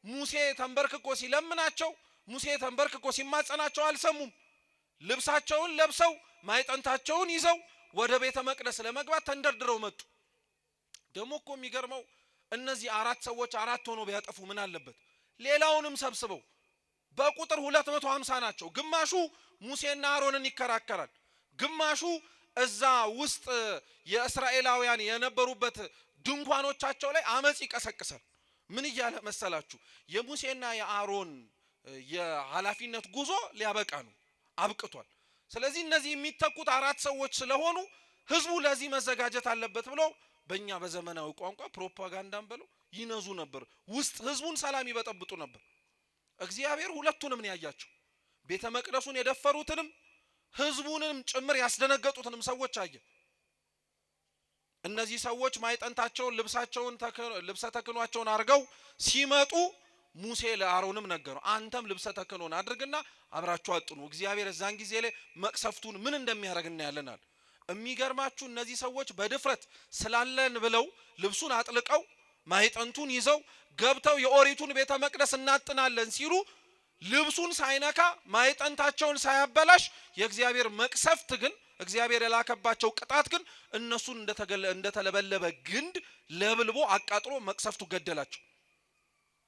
ሙሴ ተንበርክኮ ሲለምናቸው፣ ሙሴ ተንበርክኮ ሲማጸናቸው አልሰሙም። ልብሳቸውን ለብሰው ማዕጠንታቸውን ይዘው ወደ ቤተ መቅደስ ለመግባት ተንደርድረው መጡ። ደግሞ እኮ የሚገርመው እነዚህ አራት ሰዎች አራት ሆኖ ቢያጠፉ ምን አለበት? ሌላውንም ሰብስበው በቁጥር 250 ናቸው። ግማሹ ሙሴና አሮንን ይከራከራል፣ ግማሹ እዛ ውስጥ የእስራኤላውያን የነበሩበት ድንኳኖቻቸው ላይ አመጽ ይቀሰቅሳል። ምን እያለ መሰላችሁ? የሙሴና የአሮን የኃላፊነት ጉዞ ሊያበቃ ነው፣ አብቅቷል። ስለዚህ እነዚህ የሚተኩት አራት ሰዎች ስለሆኑ ህዝቡ ለዚህ መዘጋጀት አለበት ብለው በእኛ በዘመናዊ ቋንቋ ፕሮፓጋንዳን ብለው ይነዙ ነበር። ውስጥ ህዝቡን ሰላም ይበጠብጡ ነበር። እግዚአብሔር ሁለቱንም ነው ያያቸው። ቤተ መቅደሱን የደፈሩትንም ህዝቡንም ጭምር ያስደነገጡትንም ሰዎች አየ። እነዚህ ሰዎች ማዕጠንታቸውን ልብሰ ተክህኖአቸውን አድርገው ሲመጡ ሙሴ ለአሮንም ነገረው፣ አንተም ልብሰ ተክህኖን አድርግና አብራችሁ አጥኑ፣ እግዚአብሔር እዛን ጊዜ ላይ መቅሰፍቱን ምን እንደሚያደርግ እናያለናል። የሚገርማችሁ እነዚህ ሰዎች በድፍረት ስላለን ብለው ልብሱን አጥልቀው ማዕጠንቱን ይዘው ገብተው የኦሪቱን ቤተ መቅደስ እናጥናለን ሲሉ ልብሱን ሳይነካ ማዕጠንታቸውን ሳያበላሽ የእግዚአብሔር መቅሰፍት ግን እግዚአብሔር የላከባቸው ቅጣት ግን እነሱን እንደተለበለበ ግንድ ለብልቦ አቃጥሎ መቅሰፍቱ ገደላቸው።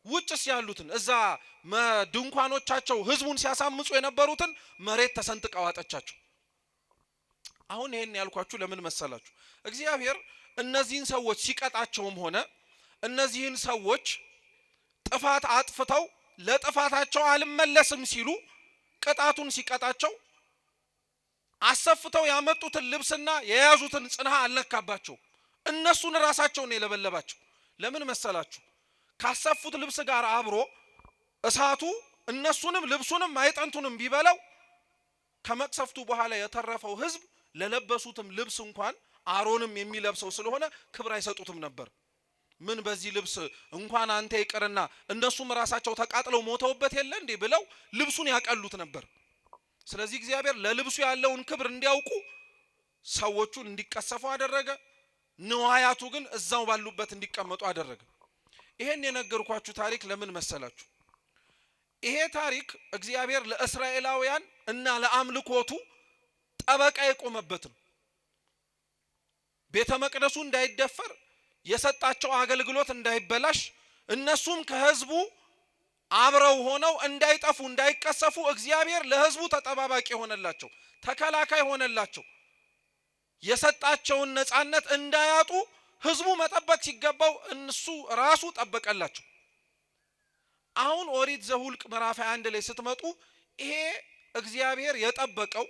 ውጭስ ያሉትን እዛ ድንኳኖቻቸው ህዝቡን ሲያሳምጹ የነበሩትን መሬት ተሰንጥቀው አጠቻቸው። አሁን ይሄን ያልኳችሁ ለምን መሰላችሁ? እግዚአብሔር እነዚህን ሰዎች ሲቀጣቸውም ሆነ እነዚህን ሰዎች ጥፋት አጥፍተው ለጥፋታቸው አልመለስም ሲሉ ቅጣቱን ሲቀጣቸው አሰፍተው ያመጡትን ልብስና የያዙትን ጽንሃ አልነካባቸው። እነሱን ራሳቸውን የለበለባቸው። ለምን መሰላችሁ? ካሰፉት ልብስ ጋር አብሮ እሳቱ እነሱንም ልብሱንም ማዕጠንቱንም ቢበላው ከመቅሰፍቱ በኋላ የተረፈው ህዝብ ለለበሱትም ልብስ እንኳን አሮንም የሚለብሰው ስለሆነ ክብር አይሰጡትም ነበር። ምን በዚህ ልብስ እንኳን አንተ ይቅርና እነሱም ራሳቸው ተቃጥለው ሞተውበት የለ እንዴ ብለው ልብሱን ያቀሉት ነበር። ስለዚህ እግዚአብሔር ለልብሱ ያለውን ክብር እንዲያውቁ ሰዎቹን እንዲቀሰፉ አደረገ። ንዋያቱ ግን እዛው ባሉበት እንዲቀመጡ አደረገ። ይሄን የነገርኳችሁ ታሪክ ለምን መሰላችሁ? ይሄ ታሪክ እግዚአብሔር ለእስራኤላውያን እና ለአምልኮቱ ጠበቃ የቆመበት ነው። ቤተ መቅደሱ እንዳይደፈር፣ የሰጣቸው አገልግሎት እንዳይበላሽ፣ እነሱም ከህዝቡ አብረው ሆነው እንዳይጠፉ እንዳይቀሰፉ እግዚአብሔር ለህዝቡ ተጠባባቂ ሆነላቸው፣ ተከላካይ ሆነላቸው። የሰጣቸውን ነፃነት እንዳያጡ ህዝቡ መጠበቅ ሲገባው እነሱ ራሱ ጠበቀላቸው። አሁን ኦሪት ዘኍልቍ ምዕራፍ 21 ላይ ስትመጡ ይሄ እግዚአብሔር የጠበቀው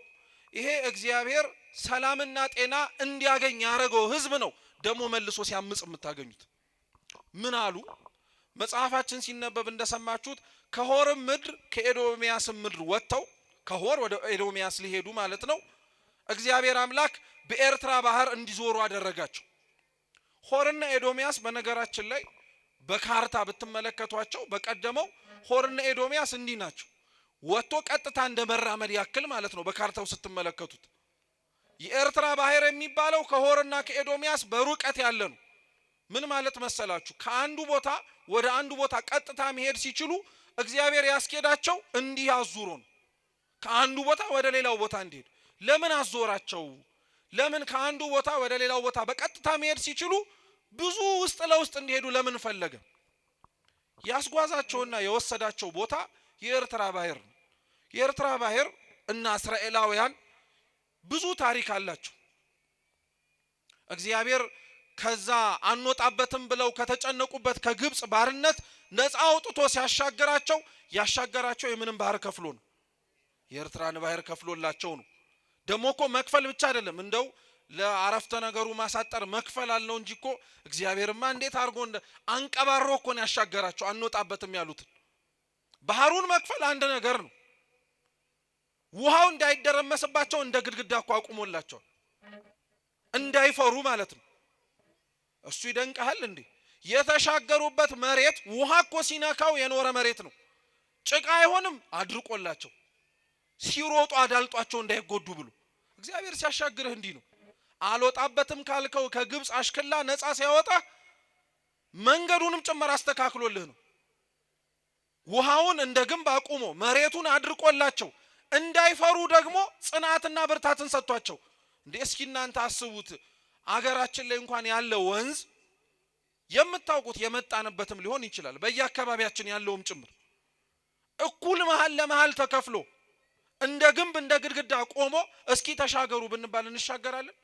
ይሄ እግዚአብሔር ሰላምና ጤና እንዲያገኝ ያረገው ህዝብ ነው ደሞ መልሶ ሲያምጽ የምታገኙት። ምን አሉ? መጽሐፋችን ሲነበብ እንደሰማችሁት ከሆር ምድር ከኤዶሚያስ ምድር ወጥተው ከሆር ወደ ኤዶሚያስ ሊሄዱ ማለት ነው። እግዚአብሔር አምላክ በኤርትራ ባህር እንዲዞሩ አደረጋቸው። ሆርና ኤዶሚያስ በነገራችን ላይ በካርታ ብትመለከቷቸው በቀደመው ሆርና ኤዶሚያስ እንዲህ ናቸው። ወጥቶ ቀጥታ እንደመራመድ ያክል ማለት ነው በካርታው ስትመለከቱት። የኤርትራ ባህር የሚባለው ከሆርና ከኤዶሚያስ በሩቀት ያለ ነው። ምን ማለት መሰላችሁ? ከአንዱ ቦታ ወደ አንዱ ቦታ ቀጥታ መሄድ ሲችሉ እግዚአብሔር ያስኬዳቸው እንዲህ አዙሮ ነው። ከአንዱ ቦታ ወደ ሌላው ቦታ እንዲሄድ ለምን አዞራቸው? ለምን ከአንዱ ቦታ ወደ ሌላው ቦታ በቀጥታ መሄድ ሲችሉ ብዙ ውስጥ ለውስጥ እንዲሄዱ ለምን ፈለገ? ያስጓዛቸውና የወሰዳቸው ቦታ የኤርትራ ባህር ነው። የኤርትራ ባህር እና እስራኤላውያን ብዙ ታሪክ አላቸው። እግዚአብሔር ከዛ አንወጣበትም ብለው ከተጨነቁበት ከግብጽ ባርነት ነፃ አውጥቶ ሲያሻገራቸው ያሻገራቸው የምንም ባህር ከፍሎ ነው። የኤርትራን ባህር ከፍሎላቸው ነው። ደሞኮ መክፈል ብቻ አይደለም፣ እንደው ለአረፍተ ነገሩ ማሳጠር መክፈል አለው እንጂ እኮ እግዚአብሔርማ እንዴት አድርጎ አንቀባሮ እኮ ነው ያሻገራቸው አንወጣበትም ያሉት። ባህሩን መክፈል አንድ ነገር ነው። ውሃው እንዳይደረመስባቸው እንደ ግድግዳ እኮ አቁሞላቸው እንዳይፈሩ ማለት ነው። እሱ ይደንቀሃል እንዴ? የተሻገሩበት መሬት ውሃ እኮ ሲነካው የኖረ መሬት ነው። ጭቃ አይሆንም አድርቆላቸው ሲሮጡ አዳልጧቸው እንዳይጎዱ ብሎ እግዚአብሔር ሲያሻግርህ እንዲህ ነው። አልወጣበትም ካልከው ከግብጽ አሽከላ ነፃ ሲያወጣ መንገዱንም ጭምር አስተካክሎልህ ነው። ውሃውን እንደ ግንብ አቁሞ መሬቱን አድርቆላቸው እንዳይፈሩ ደግሞ ጽናትና ብርታትን ሰጥቷቸው። እንዴ እስኪ እናንተ አስቡት፣ አገራችን ላይ እንኳን ያለ ወንዝ የምታውቁት የመጣንበትም ሊሆን ይችላል በየአካባቢያችን ያለውም ጭምር እኩል መሃል ለመሃል ተከፍሎ እንደ ግንብ እንደ ግድግዳ ቆሞ እስኪ ተሻገሩ ብንባል እንሻገራለን?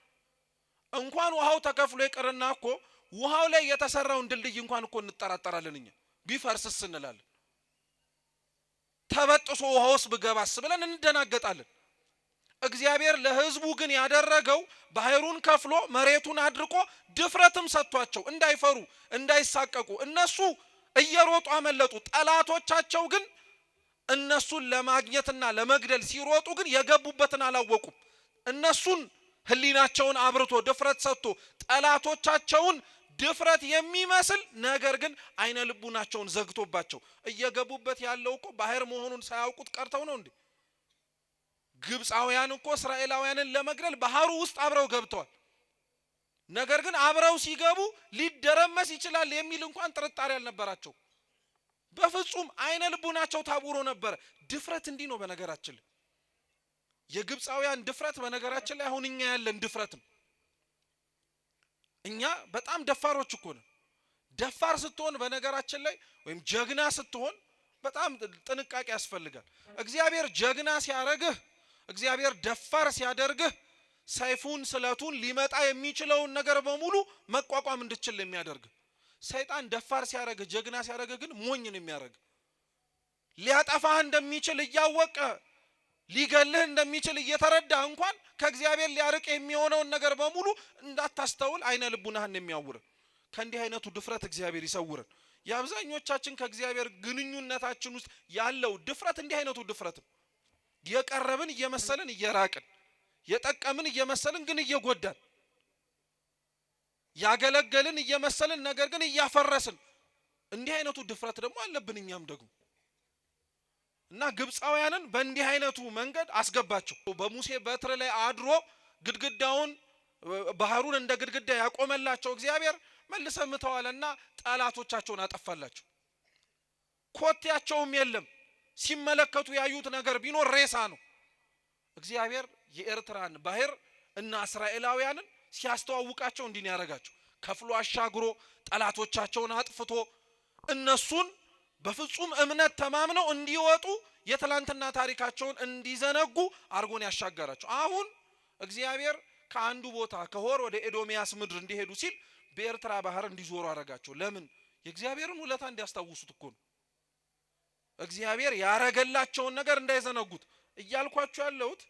እንኳን ውሃው ተከፍሎ ይቀርና እኮ ውሃው ላይ የተሰራውን ድልድይ እንኳን እኮ እንጠራጠራለን። እኛ ቢፈርስስ እንላለን። ተበጥሶ ውሃውስ ብገባስ ብለን እንደናገጣለን። እግዚአብሔር ለህዝቡ ግን ያደረገው ባህሩን ከፍሎ መሬቱን አድርቆ ድፍረትም ሰጥቷቸው እንዳይፈሩ እንዳይሳቀቁ እነሱ እየሮጡ አመለጡ። ጠላቶቻቸው ግን እነሱን ለማግኘትና ለመግደል ሲሮጡ ግን የገቡበትን አላወቁም። እነሱን ህሊናቸውን አብርቶ ድፍረት ሰጥቶ ጠላቶቻቸውን ድፍረት የሚመስል ነገር ግን አይነ ልቡናቸውን ዘግቶባቸው እየገቡበት ያለው እኮ ባህር መሆኑን ሳያውቁት ቀርተው ነው እንዴ? ግብጻውያን እኮ እስራኤላውያንን ለመግደል ባህሩ ውስጥ አብረው ገብተዋል። ነገር ግን አብረው ሲገቡ ሊደረመስ ይችላል የሚል እንኳን ጥርጣሬ አልነበራቸው። በፍጹም አይነ ልቡናቸው ታውሮ ነበር። ድፍረት እንዲህ ነው። በነገራችን ላይ የግብጻውያን ድፍረት በነገራችን ላይ አሁን እኛ ያለን ድፍረትም እኛ በጣም ደፋሮች እኮ ነን። ደፋር ስትሆን በነገራችን ላይ ወይም ጀግና ስትሆን በጣም ጥንቃቄ ያስፈልጋል። እግዚአብሔር ጀግና ሲያረግህ፣ እግዚአብሔር ደፋር ሲያደርግህ ሰይፉን ስለቱን ሊመጣ የሚችለውን ነገር በሙሉ መቋቋም እንድትችል የሚያደርግ። ሰይጣን ደፋር ሲያረግህ ጀግና ሲያረግህ ግን ሞኝ ነው የሚያረግ። ሊያጠፋህ እንደሚችል እያወቀ ሊገልህ እንደሚችል እየተረዳ እንኳን ከእግዚአብሔር ሊያርቅ የሚሆነውን ነገር በሙሉ እንዳታስተውል አይነ ልቡናህን የሚያውር። ከእንዲህ አይነቱ ድፍረት እግዚአብሔር ይሰውረን። የአብዛኞቻችን ከእግዚአብሔር ግንኙነታችን ውስጥ ያለው ድፍረት እንዲህ አይነቱ ድፍረት ነው። የቀረብን እየመሰልን እየራቅን፣ የጠቀምን እየመሰልን ግን እየጎዳን፣ ያገለገልን እየመሰልን ነገር ግን እያፈረስን፣ እንዲህ አይነቱ ድፍረት ደግሞ አለብን እኛም ደግሞ እና ግብጻውያንን በእንዲህ አይነቱ መንገድ አስገባቸው። በሙሴ በትር ላይ አድሮ ግድግዳውን ባህሩን እንደ ግድግዳ ያቆመላቸው እግዚአብሔር መልሰው ምተዋልና ጠላቶቻቸውን አጠፋላቸው። ኮቴያቸውም የለም። ሲመለከቱ ያዩት ነገር ቢኖር ሬሳ ነው። እግዚአብሔር የኤርትራን ባህር እና እስራኤላውያንን ሲያስተዋውቃቸው እንዲህ ያደርጋቸው ከፍሎ አሻግሮ ጠላቶቻቸውን አጥፍቶ እነሱን በፍጹም እምነት ተማምነው እንዲወጡ የትላንትና ታሪካቸውን እንዲዘነጉ አርጎን ያሻገራቸው። አሁን እግዚአብሔር ከአንዱ ቦታ ከሆር ወደ ኤዶሚያስ ምድር እንዲሄዱ ሲል በኤርትራ ባህር እንዲዞሩ አረጋቸው። ለምን? የእግዚአብሔርን ውለታ እንዲያስታውሱት እኮ ነው። እግዚአብሔር ያረገላቸውን ነገር እንዳይዘነጉት እያልኳቸው ያለሁት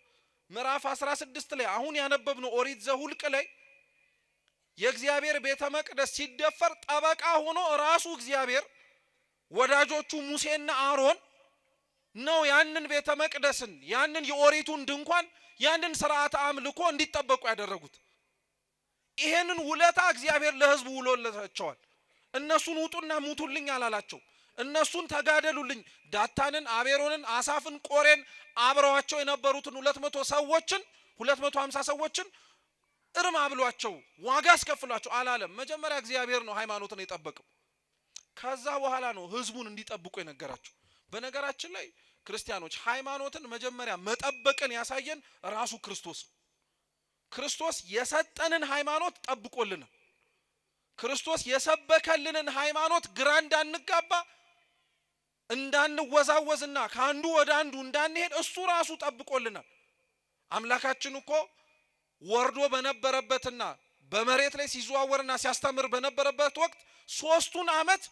ምዕራፍ 16 ላይ አሁን ያነበብነው ኦሪት ዘሁልቅ ላይ የእግዚአብሔር ቤተ መቅደስ ሲደፈር ጠበቃ ሆኖ ራሱ እግዚአብሔር ወዳጆቹ ሙሴና አሮን ነው ያንን ቤተ መቅደስን ያንን የኦሪቱን ድንኳን ያንን ሥርዓተ አምልኮ እንዲጠበቁ ያደረጉት። ይሄንን ውለታ እግዚአብሔር ለሕዝቡ ውሎላቸዋል። እነሱን ውጡና ሙቱልኝ አላላቸው። እነሱን ተጋደሉልኝ ዳታንን፣ አቤሮንን፣ አሳፍን፣ ቆሬን አብረዋቸው የነበሩትን 200 ሰዎችን 250 ሰዎችን እርም አብሏቸው ዋጋ አስከፍሏቸው አላለም። መጀመሪያ እግዚአብሔር ነው ሃይማኖትን የጠበቀው። ከዛ በኋላ ነው ሕዝቡን እንዲጠብቁ የነገራቸው። በነገራችን ላይ ክርስቲያኖች ሃይማኖትን መጀመሪያ መጠበቅን ያሳየን ራሱ ክርስቶስ ነው። ክርስቶስ የሰጠንን ሃይማኖት ጠብቆልናል። ክርስቶስ የሰበከልንን ሃይማኖት ግራ እንዳንጋባ እንዳንወዛወዝና ከአንዱ ወደ አንዱ እንዳንሄድ እሱ ራሱ ጠብቆልናል። አምላካችን እኮ ወርዶ በነበረበትና በመሬት ላይ ሲዘዋወርና ሲያስተምር በነበረበት ወቅት 3 ዓመት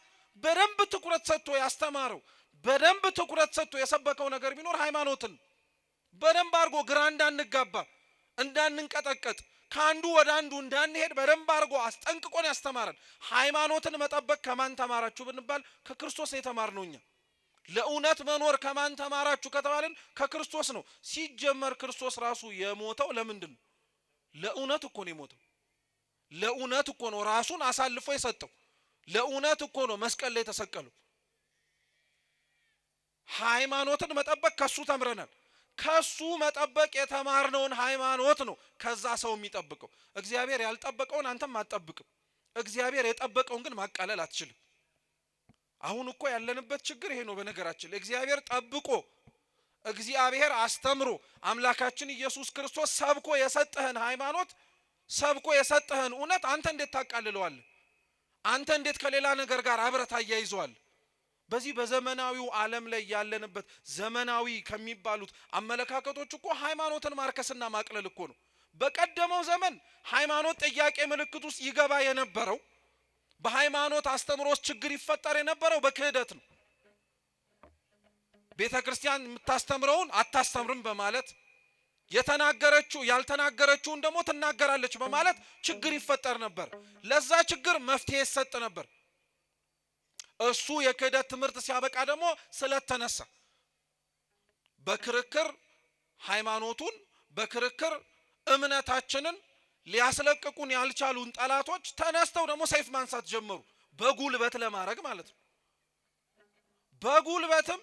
በደንብ ትኩረት ሰጥቶ ያስተማረው በደንብ ትኩረት ሰጥቶ የሰበከው ነገር ቢኖር ሃይማኖትን በደንብ አርጎ ግራ እንዳንጋባ እንዳንንቀጠቀጥ ከአንዱ ወደ አንዱ እንዳንሄድ በደንብ አርጎ አስጠንቅቆን ያስተማረን። ሃይማኖትን መጠበቅ ከማን ተማራችሁ ብንባል ከክርስቶስ የተማርነው እኛ። ለእውነት መኖር ከማን ተማራችሁ ከተባልን ከክርስቶስ ነው። ሲጀመር ክርስቶስ ራሱ የሞተው ለምንድን ነው? ለእውነት እኮ ነው የሞተው። ለእውነት እኮ ነው ራሱን አሳልፎ የሰጠው። ለእውነት እኮ ነው መስቀል ላይ የተሰቀለው። ሃይማኖትን መጠበቅ ከሱ ተምረናል። ከሱ መጠበቅ የተማርነውን ሃይማኖት ነው ከዛ ሰው የሚጠብቀው። እግዚአብሔር ያልጠበቀውን አንተም አትጠብቅም። እግዚአብሔር የጠበቀውን ግን ማቃለል አትችልም። አሁን እኮ ያለንበት ችግር ይሄ ነው። በነገራችን እግዚአብሔር ጠብቆ እግዚአብሔር አስተምሮ አምላካችን ኢየሱስ ክርስቶስ ሰብኮ የሰጠህን ሃይማኖት ሰብኮ የሰጠህን እውነት አንተ እንዴት ታቃልለዋለህ? አንተ እንዴት ከሌላ ነገር ጋር አብረህ አያይዘዋለህ? በዚህ በዘመናዊው ዓለም ላይ ያለንበት ዘመናዊ ከሚባሉት አመለካከቶች እኮ ሃይማኖትን ማርከስና ማቅለል እኮ ነው። በቀደመው ዘመን ሃይማኖት ጥያቄ ምልክት ውስጥ ይገባ የነበረው በሃይማኖት አስተምሮስ ችግር ይፈጠር የነበረው በክህደት ነው። ቤተክርስቲያን የምታስተምረውን አታስተምርም በማለት የተናገረችው ያልተናገረችውን ደግሞ ትናገራለች በማለት ችግር ይፈጠር ነበር። ለዛ ችግር መፍትሄ ይሰጥ ነበር። እሱ የክህደት ትምህርት ሲያበቃ ደግሞ ስለተነሳ በክርክር ሃይማኖቱን በክርክር እምነታችንን ሊያስለቅቁን ያልቻሉን ጠላቶች ተነስተው ደግሞ ሰይፍ ማንሳት ጀመሩ። በጉልበት ለማድረግ ማለት ነው። በጉልበትም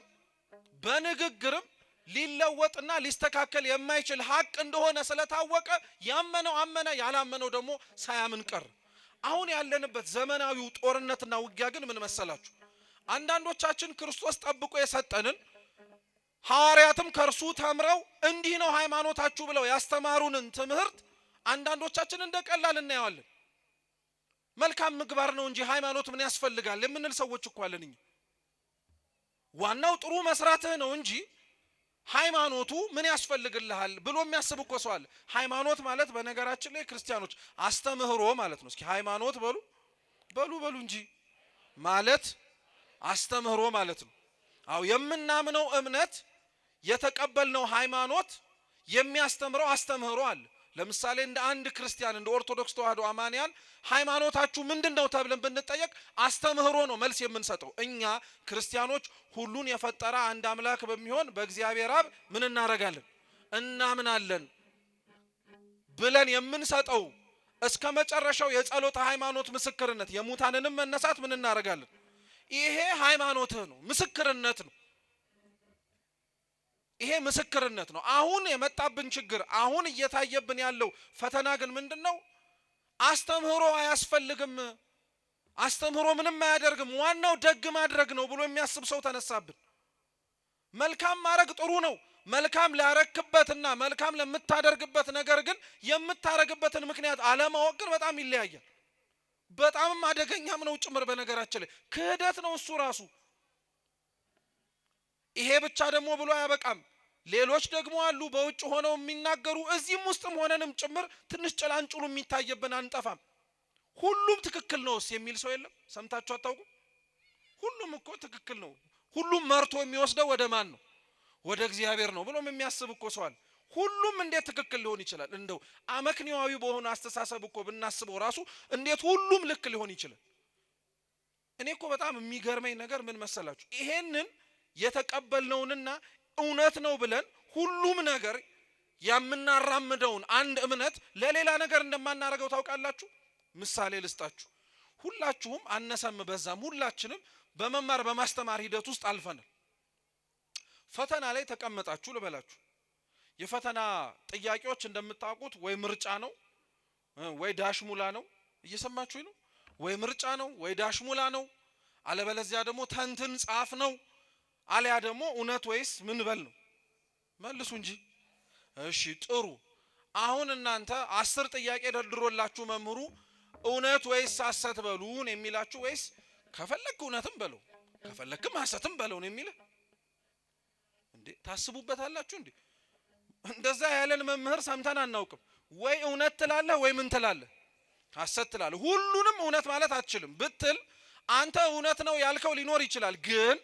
በንግግርም ሊለወጥና ሊስተካከል የማይችል ሀቅ እንደሆነ ስለታወቀ ያመነው አመነ፣ ያላመነው ደግሞ ሳያምን ቀር። አሁን ያለንበት ዘመናዊው ጦርነትና ውጊያ ግን ምን መሰላችሁ? አንዳንዶቻችን ክርስቶስ ጠብቆ የሰጠንን ሐዋርያትም ከርሱ ተምረው እንዲህ ነው ሃይማኖታችሁ ብለው ያስተማሩንን ትምህርት አንዳንዶቻችን እንደቀላል እናየዋለን። መልካም ምግባር ነው እንጂ ሃይማኖት ምን ያስፈልጋል የምንል ሰዎች እኮ አለን እኛ። ዋናው ጥሩ መስራትህ ነው እንጂ ሃይማኖቱ ምን ያስፈልግልሃል ብሎ የሚያስብ እኮ ሰው አለ። ሃይማኖት ማለት በነገራችን ላይ ክርስቲያኖች አስተምህሮ ማለት ነው። እስኪ ሃይማኖት በሉ እንጂ ማለት አስተምህሮ ማለት ነው። አው የምናምነው እምነት የተቀበልነው ሃይማኖት የሚያስተምረው አስተምህሮ አለ። ለምሳሌ እንደ አንድ ክርስቲያን እንደ ኦርቶዶክስ ተዋህዶ አማንያን ሃይማኖታችሁ ምንድነው ተብለን ብንጠየቅ አስተምህሮ ነው መልስ የምንሰጠው። እኛ ክርስቲያኖች ሁሉን የፈጠረ አንድ አምላክ በሚሆን በእግዚአብሔር አብ ምን እናረጋለን? እናምናለን ብለን የምንሰጠው እስከ መጨረሻው የጸሎት ሃይማኖት ምስክርነት የሙታንንም መነሳት ምን እናረጋለን? ይሄ ሃይማኖት ነው፣ ምስክርነት ነው። ይሄ ምስክርነት ነው። አሁን የመጣብን ችግር አሁን እየታየብን ያለው ፈተና ግን ምንድነው? አስተምህሮ አያስፈልግም፣ አስተምህሮ ምንም አያደርግም፣ ዋናው ደግ ማድረግ ነው ብሎ የሚያስብ ሰው ተነሳብን። መልካም ማድረግ ጥሩ ነው። መልካም ላረክበትና መልካም ለምታደርግበት ነገር ግን የምታረግበትን ምክንያት አለማወቅ ግን በጣም ይለያያል። በጣም አደገኛም ነው ጭምር። በነገራችን ላይ ክህደት ነው እሱ ራሱ። ይሄ ብቻ ደግሞ ብሎ አያበቃም። ሌሎች ደግሞ አሉ በውጭ ሆነው የሚናገሩ እዚህም ውስጥም ሆነንም ጭምር ትንሽ ጭላንጭሉ የሚታየብን አንጠፋም። ሁሉም ትክክል ነውስ የሚል ሰው የለም። ሰምታችሁ አታውቁ? ሁሉም እኮ ትክክል ነው፣ ሁሉም መርቶ የሚወስደው ወደ ማን ነው? ወደ እግዚአብሔር ነው ብሎም የሚያስብ እኮ ሰው አለ። ሁሉም እንዴት ትክክል ሊሆን ይችላል? እንደው አመክንዮአዊ በሆነ አስተሳሰብ እኮ ብናስበው ራሱ እንዴት ሁሉም ልክ ሊሆን ይችላል? እኔ እኮ በጣም የሚገርመኝ ነገር ምን መሰላችሁ? ይሄንን የተቀበልነውንና እውነት ነው ብለን ሁሉም ነገር የምናራምደውን አንድ እምነት ለሌላ ነገር እንደማናረገው ታውቃላችሁ? ምሳሌ ልስጣችሁ። ሁላችሁም አነሰም በዛም ሁላችንም በመማር በማስተማር ሂደት ውስጥ አልፈናል። ፈተና ላይ ተቀመጣችሁ ልበላችሁ። የፈተና ጥያቄዎች እንደምታውቁት ወይ ምርጫ ነው ወይ ዳሽሙላ ነው። እየሰማችሁኝ ነው? ወይ ምርጫ ነው ወይ ዳሽሙላ ነው። አለበለዚያ ደግሞ ተንትን ጻፍ ነው። አለያ ደግሞ እውነት ወይስ ምን በል ነው። መልሱ እንጂ። እሺ ጥሩ። አሁን እናንተ 10 ጥያቄ ደርድሮላችሁ መምህሩ እውነት ወይስ ሐሰት በሉን የሚላችሁ ወይስ ከፈለክ እውነትም በለው ከፈለክም ሐሰትም በለው ነው የሚል እንዴ? ታስቡበታላችሁ እንዴ? እንደዛ ያለን መምህር ሰምተን አናውቅም። ወይ እውነት ትላለህ ወይ ምን ትላለህ? ሐሰት ትላለህ። ሁሉንም እውነት ማለት አትችልም ብትል አንተ እውነት ነው ያልከው ሊኖር ይችላል፣ ግን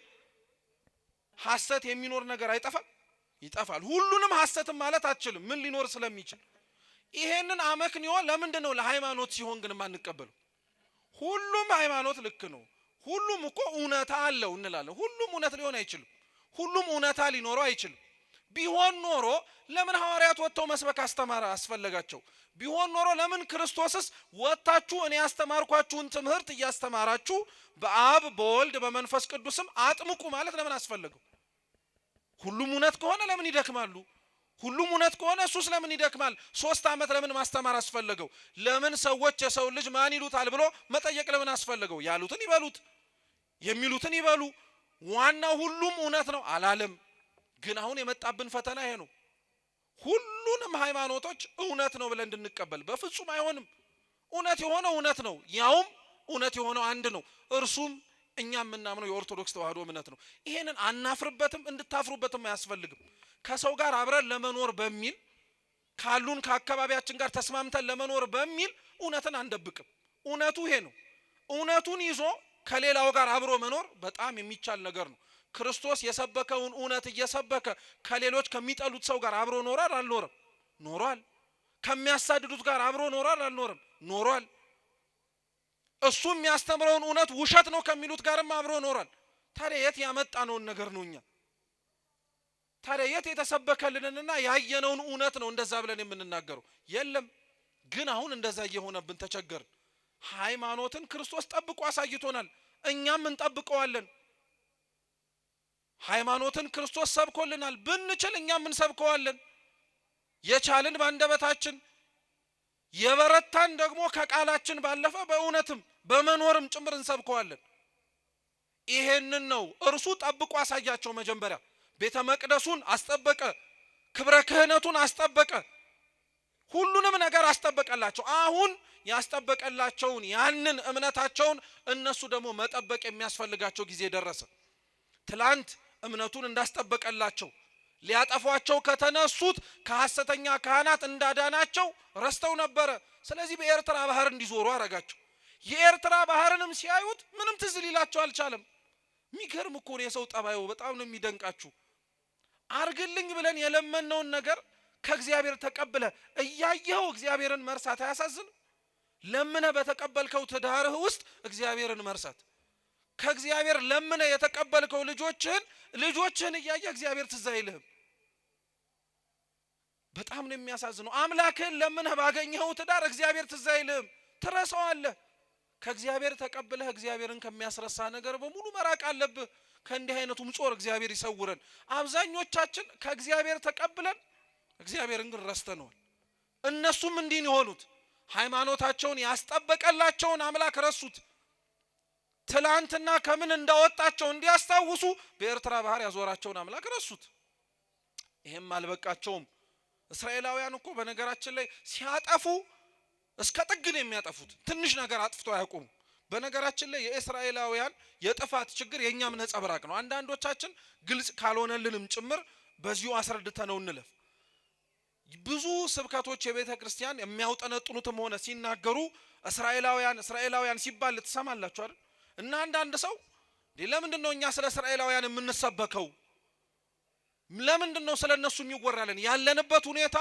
ሐሰት የሚኖር ነገር አይጠፋም? ይጠፋል። ሁሉንም ሐሰትም ማለት አትችልም፣ ምን ሊኖር ስለሚችል። ይሄንን አመክንዮ ለምንድን ነው ለሃይማኖት ሲሆን ግን ማንቀበለው? ሁሉም ሃይማኖት ልክ ነው፣ ሁሉም እኮ እውነታ አለው እንላለን። ሁሉም እውነት ሊሆን አይችልም፣ ሁሉም እውነታ ሊኖረው አይችልም። ቢሆን ኖሮ ለምን ሐዋርያት ወጥተው መስበክ አስፈለጋቸው? ቢሆን ኖሮ ለምን ክርስቶስስ ወጣችሁ እኔ ያስተማርኳችሁን ትምህርት እያስተማራችሁ በአብ በወልድ በመንፈስ ቅዱስም አጥምቁ ማለት ለምን አስፈለገው? ሁሉም እውነት ከሆነ ለምን ይደክማሉ? ሁሉም እውነት ከሆነ እሱስ ለምን ይደክማል? 3 ዓመት ለምን ማስተማር አስፈለገው? ለምን ሰዎች የሰው ልጅ ማን ይሉታል ብሎ መጠየቅ ለምን አስፈለገው? ያሉትን ይበሉት፣ የሚሉትን ይበሉ፣ ዋናው ሁሉም እውነት ነው አላለም። ግን አሁን የመጣብን ፈተና ይሄ ነው። ሁሉንም ሃይማኖቶች እውነት ነው ብለን እንድንቀበል በፍጹም አይሆንም። እውነት የሆነው እውነት ነው፣ ያውም እውነት የሆነው አንድ ነው። እርሱም እኛ የምናምነው የኦርቶዶክስ ተዋህዶ እምነት ነው። ይሄንን አናፍርበትም፣ እንድታፍሩበትም አያስፈልግም። ከሰው ጋር አብረን ለመኖር በሚል ካሉን ከአካባቢያችን ጋር ተስማምተን ለመኖር በሚል እውነትን አንደብቅም። እውነቱ ይሄ ነው። እውነቱን ይዞ ከሌላው ጋር አብሮ መኖር በጣም የሚቻል ነገር ነው። ክርስቶስ የሰበከውን እውነት እየሰበከ ከሌሎች ከሚጠሉት ሰው ጋር አብሮ ኖሯል አልኖረም? ኖሯል። ከሚያሳድዱት ጋር አብሮ ኖሯል አልኖረም? ኖሯል። እሱ የሚያስተምረውን እውነት ውሸት ነው ከሚሉት ጋርም አብሮ ኖሯል። ታዲያ የት ያመጣነውን ነገር ነው እኛ? ታዲያ የት የተሰበከልንና ያየነውን እውነት ነው እንደዛ ብለን የምንናገረው? የለም። ግን አሁን እንደዛ እየሆነብን ተቸገርን። ሃይማኖትን ክርስቶስ ጠብቆ አሳይቶናል፣ እኛም እንጠብቀዋለን። ሃይማኖትን ክርስቶስ ሰብኮልናል፣ ብንችል እኛም እንሰብከዋለን። የቻልን ባንደበታችን፣ የበረታን ደግሞ ከቃላችን ባለፈ በእውነትም በመኖርም ጭምር እንሰብከዋለን። ይሄንን ነው እርሱ ጠብቆ አሳያቸው። መጀመሪያ ቤተ መቅደሱን አስጠበቀ፣ ክብረ ክህነቱን አስጠበቀ፣ ሁሉንም ነገር አስጠበቀላቸው። አሁን ያስጠበቀላቸውን ያንን እምነታቸውን እነሱ ደግሞ መጠበቅ የሚያስፈልጋቸው ጊዜ ደረሰ። ትላንት እምነቱን እንዳስጠበቀላቸው ሊያጠፏቸው ከተነሱት ከሐሰተኛ ካህናት እንዳዳናቸው ረስተው ነበረ። ስለዚህ በኤርትራ ባህር እንዲዞሩ አረጋቸው። የኤርትራ ባህርንም ሲያዩት ምንም ትዝ ሊላቸው አልቻለም። የሚገርም እኮ ነው የሰው ጠባዩ፣ በጣም ነው የሚደንቃችሁ። አርግልኝ ብለን የለመነውን ነገር ከእግዚአብሔር ተቀብለ እያየኸው እግዚአብሔርን መርሳት አያሳዝን? ለምነ በተቀበልከው ትዳርህ ውስጥ እግዚአብሔርን መርሳት፣ ከእግዚአብሔር ለምነ የተቀበልከው ልጆችህን እያየ እግዚአብሔር ትዝ አይልህም። በጣም ነው የሚያሳዝነው። አምላክህን ለምነህ ባገኘኸው ትዳር እግዚአብሔር ትዝ አይልህም፣ ትረሳዋለህ። ከእግዚአብሔር ተቀብለህ እግዚአብሔርን ከሚያስረሳ ነገር በሙሉ መራቅ አለብህ። ከእንዲህ አይነቱም ጾር እግዚአብሔር ይሰውረን። አብዛኞቻችን ከእግዚአብሔር ተቀብለን እግዚአብሔርን ግን ረስተነዋል። እነሱም እንዲህ የሆኑት ሃይማኖታቸውን ያስጠበቀላቸውን አምላክ ረሱት። ትላንትና ከምን እንዳወጣቸው እንዲያስታውሱ በኤርትራ ባህር ያዞራቸውን አምላክ ረሱት። ይሄም አልበቃቸውም። እስራኤላውያን እኮ በነገራችን ላይ ሲያጠፉ እስከ ጥግ ነው የሚያጠፉት። ትንሽ ነገር አጥፍቶ አያውቁም። በነገራችን ላይ የእስራኤላውያን የጥፋት ችግር የኛም ነጸብራቅ ነው። አንዳንዶቻችን ግልጽ ካልሆነልንም ጭምር በዚሁ አስረድተነው እንለፍ። ብዙ ስብከቶች የቤተ ክርስቲያን የሚያውጠነጥኑትም ሆነ ሲናገሩ እስራኤላውያን ሲባል ትሰማላችሁ አይደል? እና አንዳንድ ሰው ለምንድነው እኛ ስለ እስራኤላውያን የምንሰበከው? ለምንድነው ስለነሱ የሚወራልን? ያለንበት ሁኔታ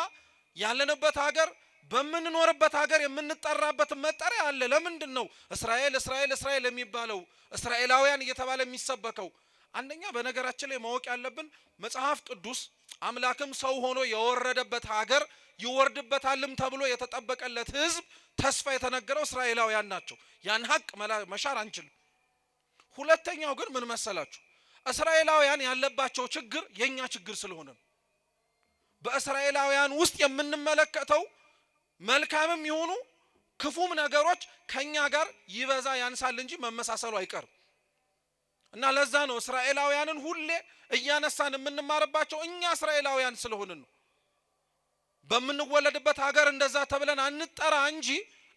ያለንበት ሀገር በምንኖርበት ሀገር የምንጠራበት መጠሪያ አለ። ለምንድነው እስራኤል የሚባለው እስራኤላውያን እየተባለ የሚሰበከው? አንደኛ በነገራችን ላይ ማወቅ ያለብን መጽሐፍ ቅዱስ አምላክም ሰው ሆኖ የወረደበት ሀገር ይወርድበታልም ተብሎ የተጠበቀለት ሕዝብ ተስፋ የተነገረው እስራኤላውያን ናቸው። ያን ሀቅ መሻር አንችልም። ሁለተኛው ግን ምን መሰላችሁ? እስራኤላውያን ያለባቸው ችግር የኛ ችግር ስለሆነ ነው። በእስራኤላውያን ውስጥ የምንመለከተው መልካምም ይሁኑ ክፉም ነገሮች ከኛ ጋር ይበዛ ያንሳል እንጂ መመሳሰሉ አይቀርም። እና ለዛ ነው እስራኤላውያንን ሁሌ እያነሳን የምንማርባቸው እኛ እስራኤላውያን ስለሆንን ነው። በምንወለድበት ሀገር እንደዛ ተብለን አንጠራ እንጂ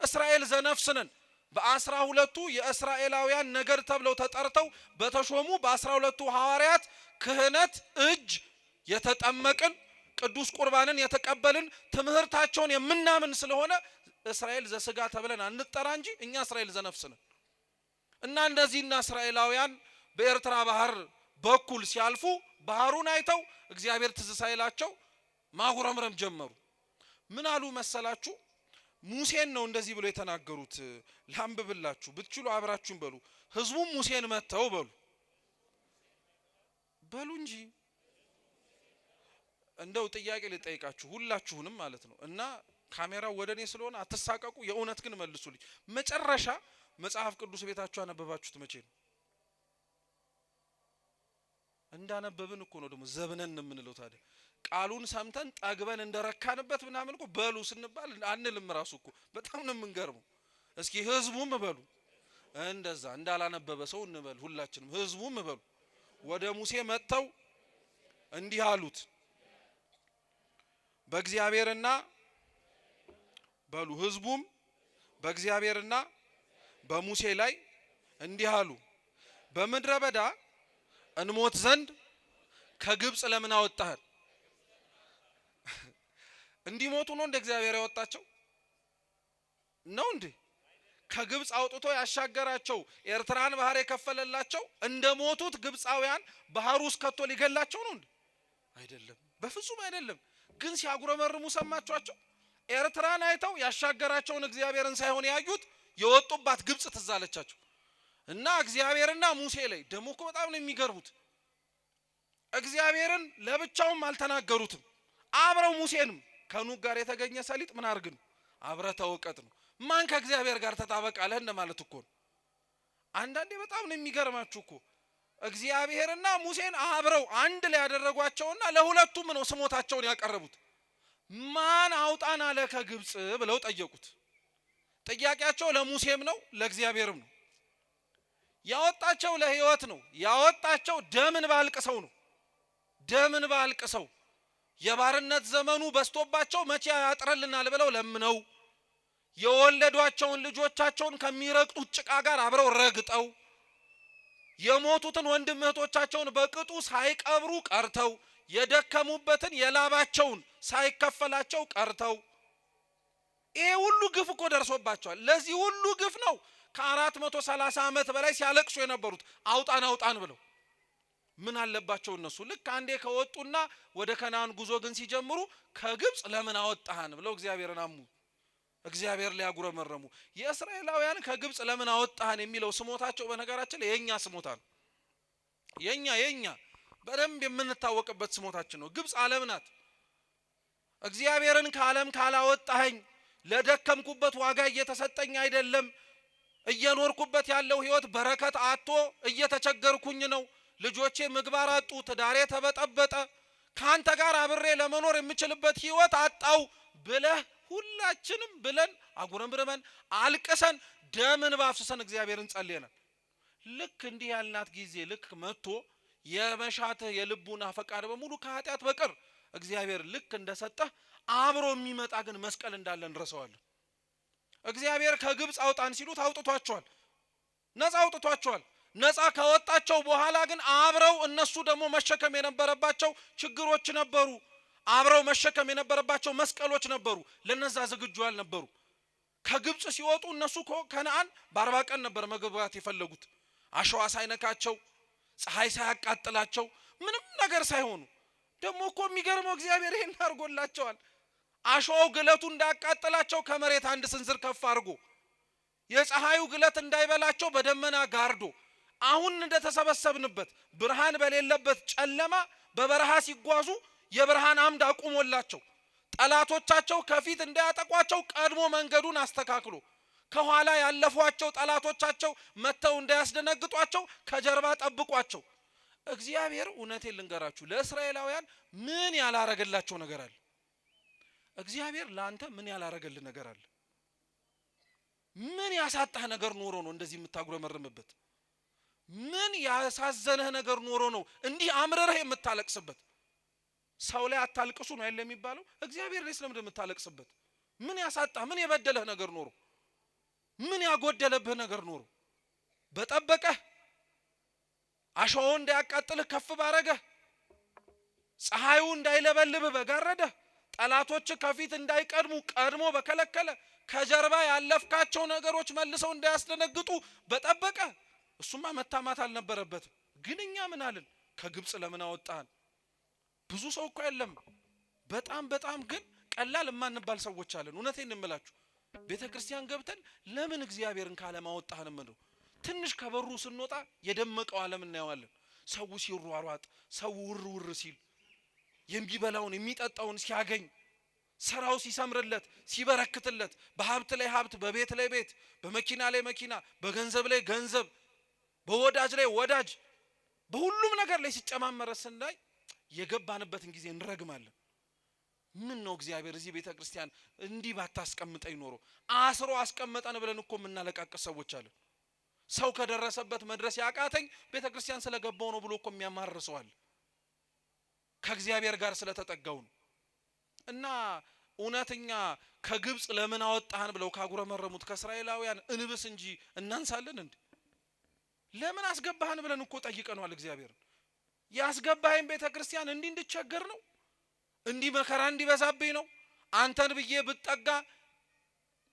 እስራኤል ዘነፍስነን በ12ቱ የእስራኤላውያን ነገድ ተብለው ተጠርተው በተሾሙ በ12ቱ ሐዋርያት ክህነት እጅ የተጠመቅን ቅዱስ ቁርባንን የተቀበልን ትምህርታቸውን የምናምን ስለሆነ እስራኤል ዘስጋ ተብለን አንጠራ እንጂ እኛ እስራኤል ዘነፍስነን። እና እንደዚህና እስራኤላውያን በኤርትራ ባህር በኩል ሲያልፉ ባህሩን አይተው እግዚአብሔር ትዝ ሳይላቸው ማጉረምረም ጀመሩ። ምን አሉ መሰላችሁ? ሙሴን ነው እንደዚህ ብሎ የተናገሩት። ላንብብላችሁ፣ ብትችሉ አብራችሁን በሉ። ህዝቡም ሙሴን መተው በሉ እንጂ እንደው ጥያቄ ልጠይቃችሁ ሁላችሁንም ማለት ነው። እና ካሜራው ወደኔ ስለሆነ አትሳቀቁ። የእውነት ግን መልሱልኝ። መጨረሻ መጽሐፍ ቅዱስ ቤታችሁ አነበባችሁት መቼ ነው? እንዳነበብን እኮ ነው ደግሞ ዘብነን የምንለው። ታዲያ ቃሉን ሰምተን ጠግበን እንደረካንበት ምናምን እኮ በሉ ስንባል አንልም። ራሱ እኮ በጣም ነው የምንገርመው። እስኪ ህዝቡም በሉ፣ እንደዛ እንዳላነበበ ሰው እንበል ሁላችንም። ህዝቡም በሉ ወደ ሙሴ መጥተው እንዲህ አሉት፣ በእግዚአብሔርና በሉ ህዝቡም በእግዚአብሔርና በሙሴ ላይ እንዲህ አሉ፣ በምድረ በዳ እንሞት ዘንድ ከግብጽ ለምን አወጣህን? እንዲሞቱ ነው እንደ እግዚአብሔር ያወጣቸው ነው እንዴ? ከግብጽ አውጥቶ ያሻገራቸው ኤርትራን ባህር የከፈለላቸው እንደሞቱት ግብጻውያን ባህር ውስጥ ከቶ ሊገላቸው ነው እንዴ? አይደለም፣ በፍጹም አይደለም። ግን ሲያጉረመርሙ ሰማችኋቸው? ኤርትራን አይተው ያሻገራቸውን እግዚአብሔርን ሳይሆን ያዩት የወጡባት ግብጽ ትዛለቻቸው። እና እግዚአብሔርና ሙሴ ላይ ደሞ እኮ በጣም ነው የሚገርሙት። እግዚአብሔርን ለብቻውም አልተናገሩትም። አብረው ሙሴንም ከኑግ ጋር የተገኘ ሰሊጥ ምን አርግን አብረ ተወቀጥ ነው። ማን ከእግዚአብሔር ጋር ተጣበቃለ እንደማለት እኮ ነው። አንዳንዴ በጣም ነው የሚገርማችሁ እኮ እግዚአብሔርና ሙሴን አብረው አንድ ላይ ያደረጓቸውና ለሁለቱም ነው ስሞታቸውን ያቀረቡት። ማን አውጣን አለ ከግብጽ ብለው ጠየቁት። ጥያቄያቸው ለሙሴም ነው ለእግዚአብሔርም ነው። ያወጣቸው ለህይወት ነው። ያወጣቸው ደምን ባልቅሰው ነው። ደምን ባልቅሰው የባርነት ዘመኑ በስቶባቸው መቼ ያጥረልናል ብለው ለምነው የወለዷቸውን ልጆቻቸውን ከሚረግጡት ጭቃ ጋር አብረው ረግጠው የሞቱትን ወንድም እህቶቻቸውን በቅጡ ሳይቀብሩ ቀርተው የደከሙበትን የላባቸውን ሳይከፈላቸው ቀርተው ይሄ ሁሉ ግፍ እኮ ደርሶባቸዋል። ለዚህ ሁሉ ግፍ ነው ከ430 ዓመት በላይ ሲያለቅሱ የነበሩት አውጣን ብለው። ምን አለባቸው እነሱ? ልክ አንዴ ከወጡና ወደ ከነዓን ጉዞ ግን ሲጀምሩ ከግብጽ ለምን አወጣህን ብለው እግዚአብሔርን አሙ። እግዚአብሔር ሊያጉረመረሙ። የእስራኤላውያን ከግብጽ ለምን አወጣህን የሚለው ስሞታቸው በነገራችን ላይ የኛ ስሞታ ነው። የኛ በደንብ የምንታወቅበት ስሞታችን ነው። ግብጽ ዓለም ናት። እግዚአብሔርን ከዓለም ካላወጣኸኝ ለደከምኩበት ዋጋ እየተሰጠኝ አይደለም፣ እየኖርኩበት ያለው ህይወት በረከት አጥቶ እየተቸገርኩኝ ነው፣ ልጆቼ ምግባር አጡ፣ ትዳሬ ተበጠበጠ፣ ካንተ ጋር አብሬ ለመኖር የምችልበት ህይወት አጣው ብለህ ሁላችንም ብለን አጉረምርመን አልቅሰን ደምን ባፍሰን እግዚአብሔርን ጸልየናል። ልክ እንዲህ ያልናት ጊዜ ልክ መጥቶ የመሻትህ የልቡና ፈቃድ በሙሉ ከኃጢአት በቀር እግዚአብሔር ልክ እንደሰጠህ አብሮ የሚመጣ ግን መስቀል እንዳለ እንረሳዋለን። እግዚአብሔር ከግብጽ አውጣን ሲሉት አውጥቷቸዋል፣ ነፃ አውጥቷቸዋል። ነፃ ካወጣቸው በኋላ ግን አብረው እነሱ ደግሞ መሸከም የነበረባቸው ችግሮች ነበሩ። አብረው መሸከም የነበረባቸው መስቀሎች ነበሩ። ለነዛ ዝግጁ አልነበሩ። ከግብጽ ሲወጡ እነሱ ከነዓን በ40 ቀን ነበር መግባት የፈለጉት። አሸዋ ሳይነካቸው፣ ፀሐይ ሳያቃጥላቸው፣ ምንም ነገር ሳይሆኑ። ደግሞ እኮ የሚገርመው እግዚአብሔር ይሄን አድርጎላቸዋል። አሸዋው ግለቱ እንዳያቃጥላቸው ከመሬት አንድ ስንዝር ከፍ አድርጎ፣ የፀሐዩ ግለት እንዳይበላቸው በደመና ጋርዶ፣ አሁን እንደተሰበሰብንበት ብርሃን በሌለበት ጨለማ በበረሃ ሲጓዙ የብርሃን አምድ አቁሞላቸው፣ ጠላቶቻቸው ከፊት እንዳያጠቋቸው ቀድሞ መንገዱን አስተካክሎ፣ ከኋላ ያለፏቸው ጠላቶቻቸው መተው እንዳያስደነግጧቸው ከጀርባ ጠብቋቸው። እግዚአብሔር እውነቴን ልንገራችሁ ለእስራኤላውያን ምን ያላረገላቸው ነገር አለ? እግዚአብሔር ላንተ ምን ያላረገልህ ነገር አለ? ምን ያሳጣህ ነገር ኖሮ ነው እንደዚህ የምታጉረመርምበት? ምን ያሳዘነህ ነገር ኖሮ ነው እንዲህ አምረረህ የምታለቅስበት? ሰው ላይ አታልቅሱ ነው አይደል የሚባለው? እግዚአብሔር ላይ ስለምን የምታለቅስበት? ምን ያሳጣህ? ምን የበደለህ ነገር ኖሮ? ምን ያጎደለብህ ነገር ኖሮ? በጠበቀህ አሸዋው እንዳያቃጥልህ ከፍ ባረገህ፣ ፀሐዩ እንዳይለበልብህ በጋረደህ፣ ጠላቶች ከፊት እንዳይቀድሙ ቀድሞ በከለከለ፣ ከጀርባ ያለፍካቸው ነገሮች መልሰው እንዳያስደነግጡ በጠበቀ፣ እሱማ መታማት አልነበረበትም። ግን እኛ ምን አልን? ከግብጽ ለምን አወጣን? ብዙ ሰው እኮ የለም በጣም ግን ቀላል የማንባል ሰዎች አለን። እውነቴን እንምላችሁ ቤተክርስቲያን ገብተን ለምን እግዚአብሔርን ካለማወጣህን ነው። ትንሽ ከበሩ ስንወጣ የደመቀው ዓለም እናየዋለን። ሰው ሲሯሯጥ፣ ሰው ውር ሲል፣ የሚበላውን የሚጠጣውን ሲያገኝ፣ ስራው ሲሰምርለት ሲበረክትለት፣ በሀብት ላይ ሀብት፣ በቤት ላይ ቤት፣ በመኪና ላይ መኪና፣ በገንዘብ ላይ ገንዘብ፣ በወዳጅ ላይ ወዳጅ፣ በሁሉም ነገር ላይ ሲጨማመረ ስናይ የገባንበትን ጊዜ እንረግማለን። ምን ነው እግዚአብሔር እዚህ ቤተክርስቲያን እንዲህ ባታስቀምጠኝ ኖሮ፣ አስሮ አስቀመጠን ብለን እኮ የምናለቃቅስ ሰዎች አለን። ሰው ከደረሰበት መድረስ ያቃተኝ ቤተክርስቲያን ስለገባው ነው ብሎ እኮ የሚያማርሰዋል። ከእግዚአብሔር ጋር ስለተጠጋው ነው። እና እውነተኛ ከግብጽ ለምን አወጣህን ብለው ካጉረመረሙት ከእስራኤላውያን እንብስ እንጂ እናንሳለን እንዴ? ለምን አስገባህን ብለን እኮ ጠይቀናል እግዚአብሔርን። ያስገባህን ቤተክርስቲያን እንዲህ እንድቸገር ነው? እንዲህ መከራ እንዲበዛብኝ ነው? አንተን ብዬ ብጠጋ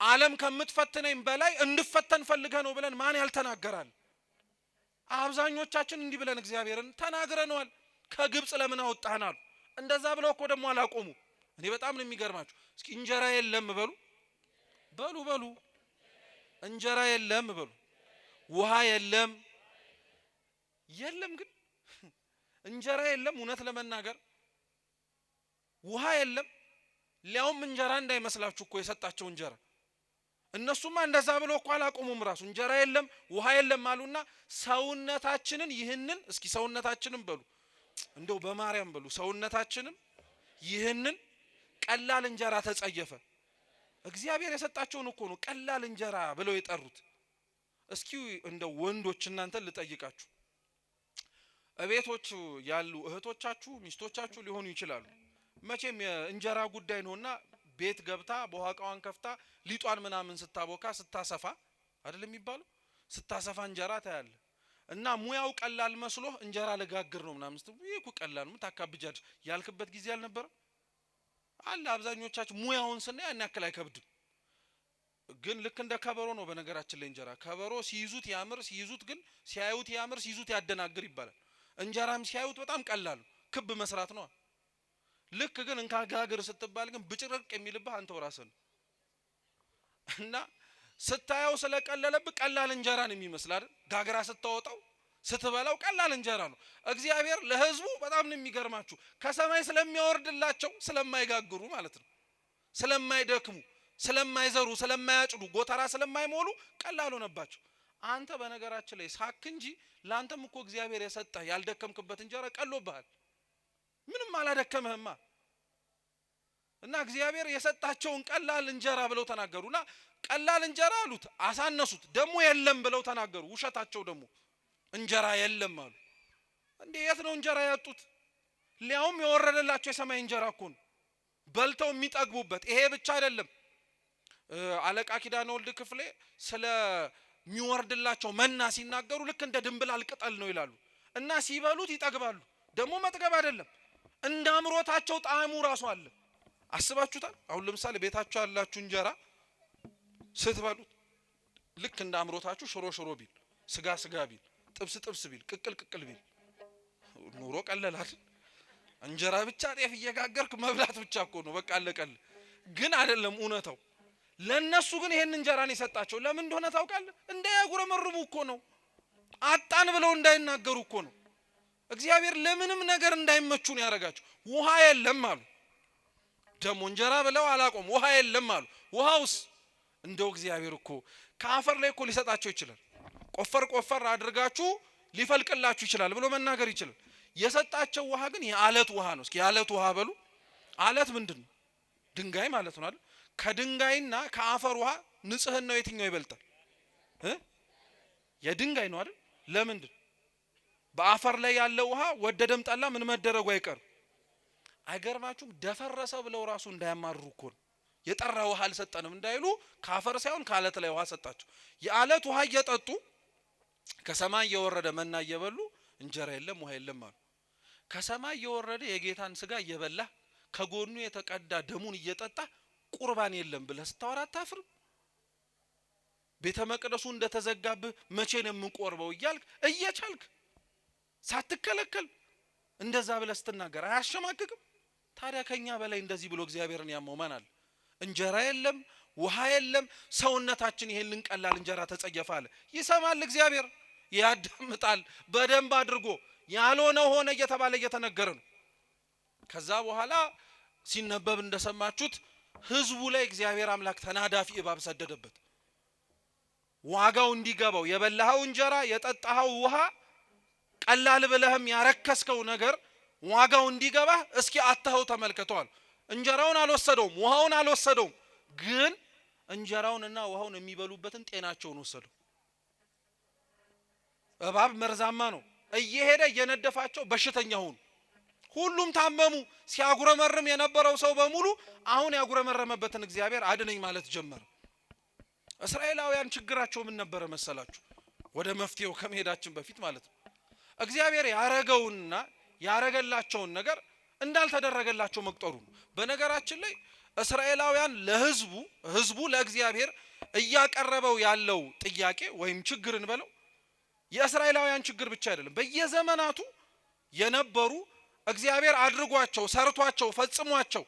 ዓለም ከምትፈትነኝ በላይ እንድፈተን ፈልገህ ነው ብለን ማን ያልተናገራል? አብዛኞቻችን እንዲህ ብለን እግዚአብሔርን ተናግረናል። ከግብጽ ለምን አወጣህን አሉ። እንደዛ ብለው እኮ ደግሞ አላቆሙ። እኔ በጣም ነው የሚገርማችሁ። እስኪ እንጀራ የለም በሉ በሉ እንጀራ የለም በሉ። ውሃ የለም ግን እንጀራ የለም። እውነት ለመናገር ውሃ የለም። ሊያውም እንጀራ እንዳይመስላችሁ እኮ የሰጣቸው እንጀራ። እነሱማ እንደዛ ብለው እኮ አላቆሙም። ራሱ እንጀራ የለም ውሃ የለም አሉና ሰውነታችንን ይህንን እስኪ ሰውነታችንን በሉ እንደው በማርያም በሉ ሰውነታችንን ይህንን ቀላል እንጀራ ተጸየፈ። እግዚአብሔር የሰጣቸውን እኮ ነው ቀላል እንጀራ ብለው የጠሩት። እስኪ እንደው ወንዶች እናንተን ልጠይቃችሁ፣ እቤቶች ያሉ እህቶቻችሁ ሚስቶቻችሁ ሊሆኑ ይችላሉ። መቼም የእንጀራ ጉዳይ ነውና ቤት ገብታ በኋቃዋን ከፍታ ሊጧን ምናምን ስታቦካ ስታሰፋ አይደል የሚባለው? ስታሰፋ እንጀራ ታያለ። እና ሙያው ቀላል መስሎ እንጀራ ለጋግር ነው ምናምን ስትሉ ይሄ ቀላል ነው ታካብጃለሽ ያልክበት ጊዜ አልነበረ አለ። አብዛኞቻችሁ ሙያውን ስናይ ያን ያክል አይከብድም። ግን ልክ እንደ ከበሮ ነው በነገራችን ላይ እንጀራ ከበሮ ሲይዙት ያምር፣ ሲይዙት ግን ሲያዩት ያምር፣ ሲይዙት ያደናግር ይባላል። እንጀራም ሲያዩት በጣም ቀላል ነው፣ ክብ መስራት ነው። ልክ ግን እንካጋግር ስትባል ግን ብጭርቅ የሚልብህ አንተው ራስህ ነው። እና ስታየው ስለቀለለብህ ቀላል እንጀራ ነው የሚመስል አይደል? ጋግራ ስታወጣው ስትበላው ቀላል እንጀራ ነው። እግዚአብሔር ለሕዝቡ በጣም ነው የሚገርማችሁ ከሰማይ ስለሚያወርድላቸው ስለማይጋግሩ ማለት ነው፣ ስለማይደክሙ፣ ስለማይዘሩ፣ ስለማያጭዱ፣ ጎተራ ስለማይሞሉ ቀላል ሆነባቸው። አንተ በነገራችን ላይ ሳክ እንጂ ላንተም እኮ እግዚአብሔር የሰጠህ ያልደከምክበት እንጀራ ቀሎብሃል። ምንም አላደከምህማ። እና እግዚአብሔር የሰጣቸውን ቀላል እንጀራ ብለው ተናገሩና ቀላል እንጀራ አሉት፣ አሳነሱት። ደግሞ የለም ብለው ተናገሩ። ውሸታቸው ደግሞ እንጀራ የለም አሉ። እንዴ የት ነው እንጀራ ያጡት? ሊያውም የወረደላቸው የሰማይ እንጀራ እኮ ነው በልተው የሚጠግቡበት። ይሄ ብቻ አይደለም። አለቃ ኪዳነ ወልድ ክፍሌ ስለሚወርድላቸው መና ሲናገሩ ልክ እንደ ድንብላል ቅጠል ነው ይላሉ። እና ሲበሉት ይጠግባሉ። ደግሞ መጥገብ አይደለም እንደ አምሮታቸው ጣዕሙ ራሱ አለ። አስባችሁታል? አሁን ለምሳሌ ቤታችሁ ያላችሁ እንጀራ ስትበሉት ልክ እንደ አምሮታችሁ ሽሮ ሽሮ ቢል፣ ስጋ ስጋ ቢል፣ ጥብስ ጥብስ ቢል፣ ቅቅል ቅቅል ቢል ኑሮ ቀለላል። እንጀራ ብቻ ጤፍ እየጋገርክ መብላት ብቻ እኮ ነው በቃ አለቀል። ግን አይደለም እውነታው። ለነሱ ግን ይሄን እንጀራን የሰጣቸው ለምን እንደሆነ ታውቃለህ? እንዳያጉረመርሙ እኮ ነው። አጣን ብለው እንዳይናገሩ እኮ ነው። እግዚአብሔር ለምንም ነገር እንዳይመቹ ነው ያደረጋቸው። ውሃ የለም አሉ። ደሞ እንጀራ ብለው አላቆም። ውሃ የለም አሉ። ውሃውስ እንደው እግዚአብሔር እኮ ከአፈር ላይ እኮ ሊሰጣቸው ይችላል። ቆፈር ቆፈር አድርጋችሁ ሊፈልቅላችሁ ይችላል ብሎ መናገር ይችላል። የሰጣቸው ውሃ ግን የአለት ውሃ ነው። እስኪ የአለት ውሃ በሉ። አለት ምንድነው? ድንጋይ ማለት ነው አይደል? ከድንጋይና ከአፈር ውሃ ንጽህናው የትኛው ይበልጣል? የድንጋይ ነው አይደል? ለምንድን? በአፈር ላይ ያለው ውሃ ወደደም ጠላ ምን መደረጉ አይቀር። አይገርማችሁም? ደፈረሰ ብለው ራሱ እንዳያማርሩ እኮ ነው። የጠራ ውሃ አልሰጠንም እንዳይሉ ከአፈር ሳይሆን ከአለት ላይ ውሃ ሰጣቸው። የአለት ውሃ እየጠጡ ከሰማይ የወረደ መና እየበሉ እንጀራ የለም ውሃ የለም አሉ። ከሰማይ የወረደ የጌታን ስጋ እየበላ ከጎኑ የተቀዳ ደሙን እየጠጣ ቁርባን የለም ብለህ ስታወራ አታፍርም? ቤተ መቅደሱ እንደተዘጋብህ መቼ ነው የምንቆርበው እያልክ እየቻልክ ሳትከለከል እንደዛ ብለህ ስትናገር አያሸማቅቅም? ታዲያ ከኛ በላይ እንደዚህ ብሎ እግዚአብሔርን ያመው ማን አለ? እንጀራ የለም ውሃ የለም፣ ሰውነታችን ይሄንን ቀላል እንጀራ ተጸየፈ አለ። ይሰማል እግዚአብሔር፣ ያዳምጣል በደንብ አድርጎ። ያልሆነ ሆነ እየተባለ እየተነገረ ነው። ከዛ በኋላ ሲነበብ እንደሰማችሁት ህዝቡ ላይ እግዚአብሔር አምላክ ተናዳፊ እባብ ሰደደበት። ዋጋው እንዲገባው የበላኸው እንጀራ የጠጣኸው ውሃ ቀላል ብለህም ያረከስከው ነገር ዋጋው እንዲገባ እስኪ አተኸው ተመልከተዋል። እንጀራውን አልወሰደውም፣ ውሃውን አልወሰደውም፣ ግን እንጀራውንና ውሃውን የሚበሉበትን ጤናቸውን ወሰደው። እባብ መርዛማ ነው። እየሄደ እየነደፋቸው በሽተኛ ሆኑ። ሁሉም ታመሙ። ሲያጉረመርም የነበረው ሰው በሙሉ አሁን ያጉረመረመበትን እግዚአብሔር አድነኝ ማለት ጀመረ። እስራኤላውያን ችግራቸው ምን ነበረ መሰላችሁ? ወደ መፍትሄው ከመሄዳችን በፊት ማለት ነው። እግዚአብሔር ያረገውንና ያረገላቸውን ነገር እንዳልተደረገላቸው መቁጠሩ ነው። በነገራችን ላይ እስራኤላውያን ህዝቡ ለእግዚአብሔር እያቀረበው ያለው ጥያቄ ወይም ችግርን በለው የእስራኤላውያን ችግር ብቻ አይደለም። በየዘመናቱ የነበሩ እግዚአብሔር አድርጓቸው ሰርቷቸው ፈጽሟቸው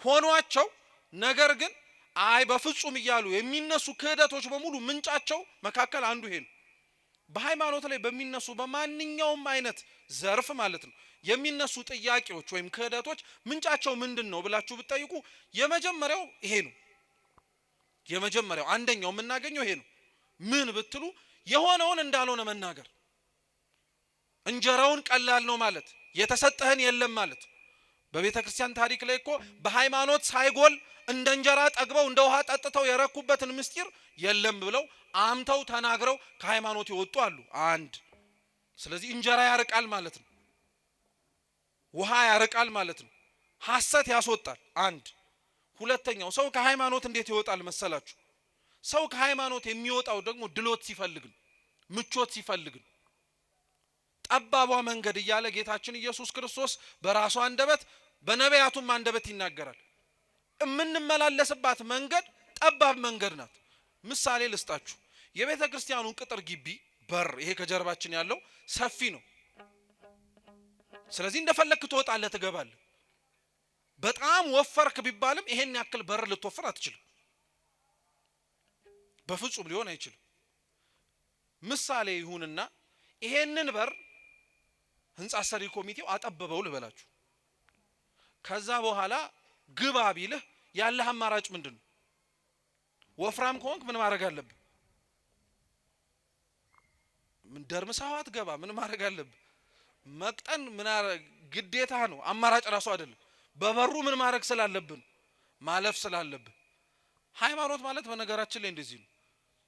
ሆኗቸው ነገር ግን አይ በፍጹም እያሉ የሚነሱ ክህደቶች በሙሉ ምንጫቸው መካከል አንዱ ይሄ ነው። በሃይማኖት ላይ በሚነሱ በማንኛውም አይነት ዘርፍ ማለት ነው የሚነሱ ጥያቄዎች ወይም ክህደቶች ምንጫቸው ምንድነው ብላችሁ ብትጠይቁ የመጀመሪያው ይሄ ነው። የመጀመሪያው አንደኛው የምናገኘው ይሄ ነው። ምን ብትሉ የሆነውን እንዳልሆነ መናገር። እንጀራውን ቀላል ነው ማለት፣ የተሰጠህን የለም ማለት። በቤተ ክርስቲያን ታሪክ ላይ እኮ በሃይማኖት ሳይጎል እንደ እንጀራ ጠግበው እንደ ውሃ ጠጥተው የረኩበትን ምስጢር የለም ብለው አምተው ተናግረው ከሃይማኖት ይወጡ አሉ። አንድ ስለዚህ እንጀራ ያርቃል ማለት ነው። ውሃ ያርቃል ማለት ነው። ሐሰት ያስወጣል። አንድ ሁለተኛው ሰው ከሃይማኖት እንዴት ይወጣል መሰላችሁ? ሰው ከሃይማኖት የሚወጣው ደግሞ ድሎት ሲፈልግ ነው፣ ምቾት ሲፈልግ ነው። ጠባቧ መንገድ እያለ ጌታችን ኢየሱስ ክርስቶስ በራሱ አንደበት በነቢያቱም አንደበት ይናገራል። የምንመላለስባት መንገድ ጠባብ መንገድ ናት። ምሳሌ ልስጣችሁ። የቤተ ክርስቲያኑን ቅጥር ግቢ በር ይሄ ከጀርባችን ያለው ሰፊ ነው። ስለዚህ እንደፈለክ ትወጣለህ ትገባለህ። በጣም ወፈርክ ቢባልም ይሄን ያክል በር ልትወፍር አትችልም። በፍጹም ሊሆን አይችልም። ምሳሌ ይሁንና ይሄንን በር ህንጻ ሰሪ ኮሚቴው አጠበበው ልበላችሁ። ከዛ በኋላ ግባ ቢልህ ያለህ አማራጭ ምንድነው? ወፍራም ከሆንክ ምን ማድረግ አለብህ? ምን ደርምሳው አትገባ። ምን ማድረግ አለብህ? መቅጠን ምን ግዴታ ነው፣ አማራጭ ራሱ አይደለም። በበሩ ምን ማድረግ ስላለብን ማለፍ ስላለብን። ሃይማኖት ማለት በነገራችን ላይ እንደዚህ ነው።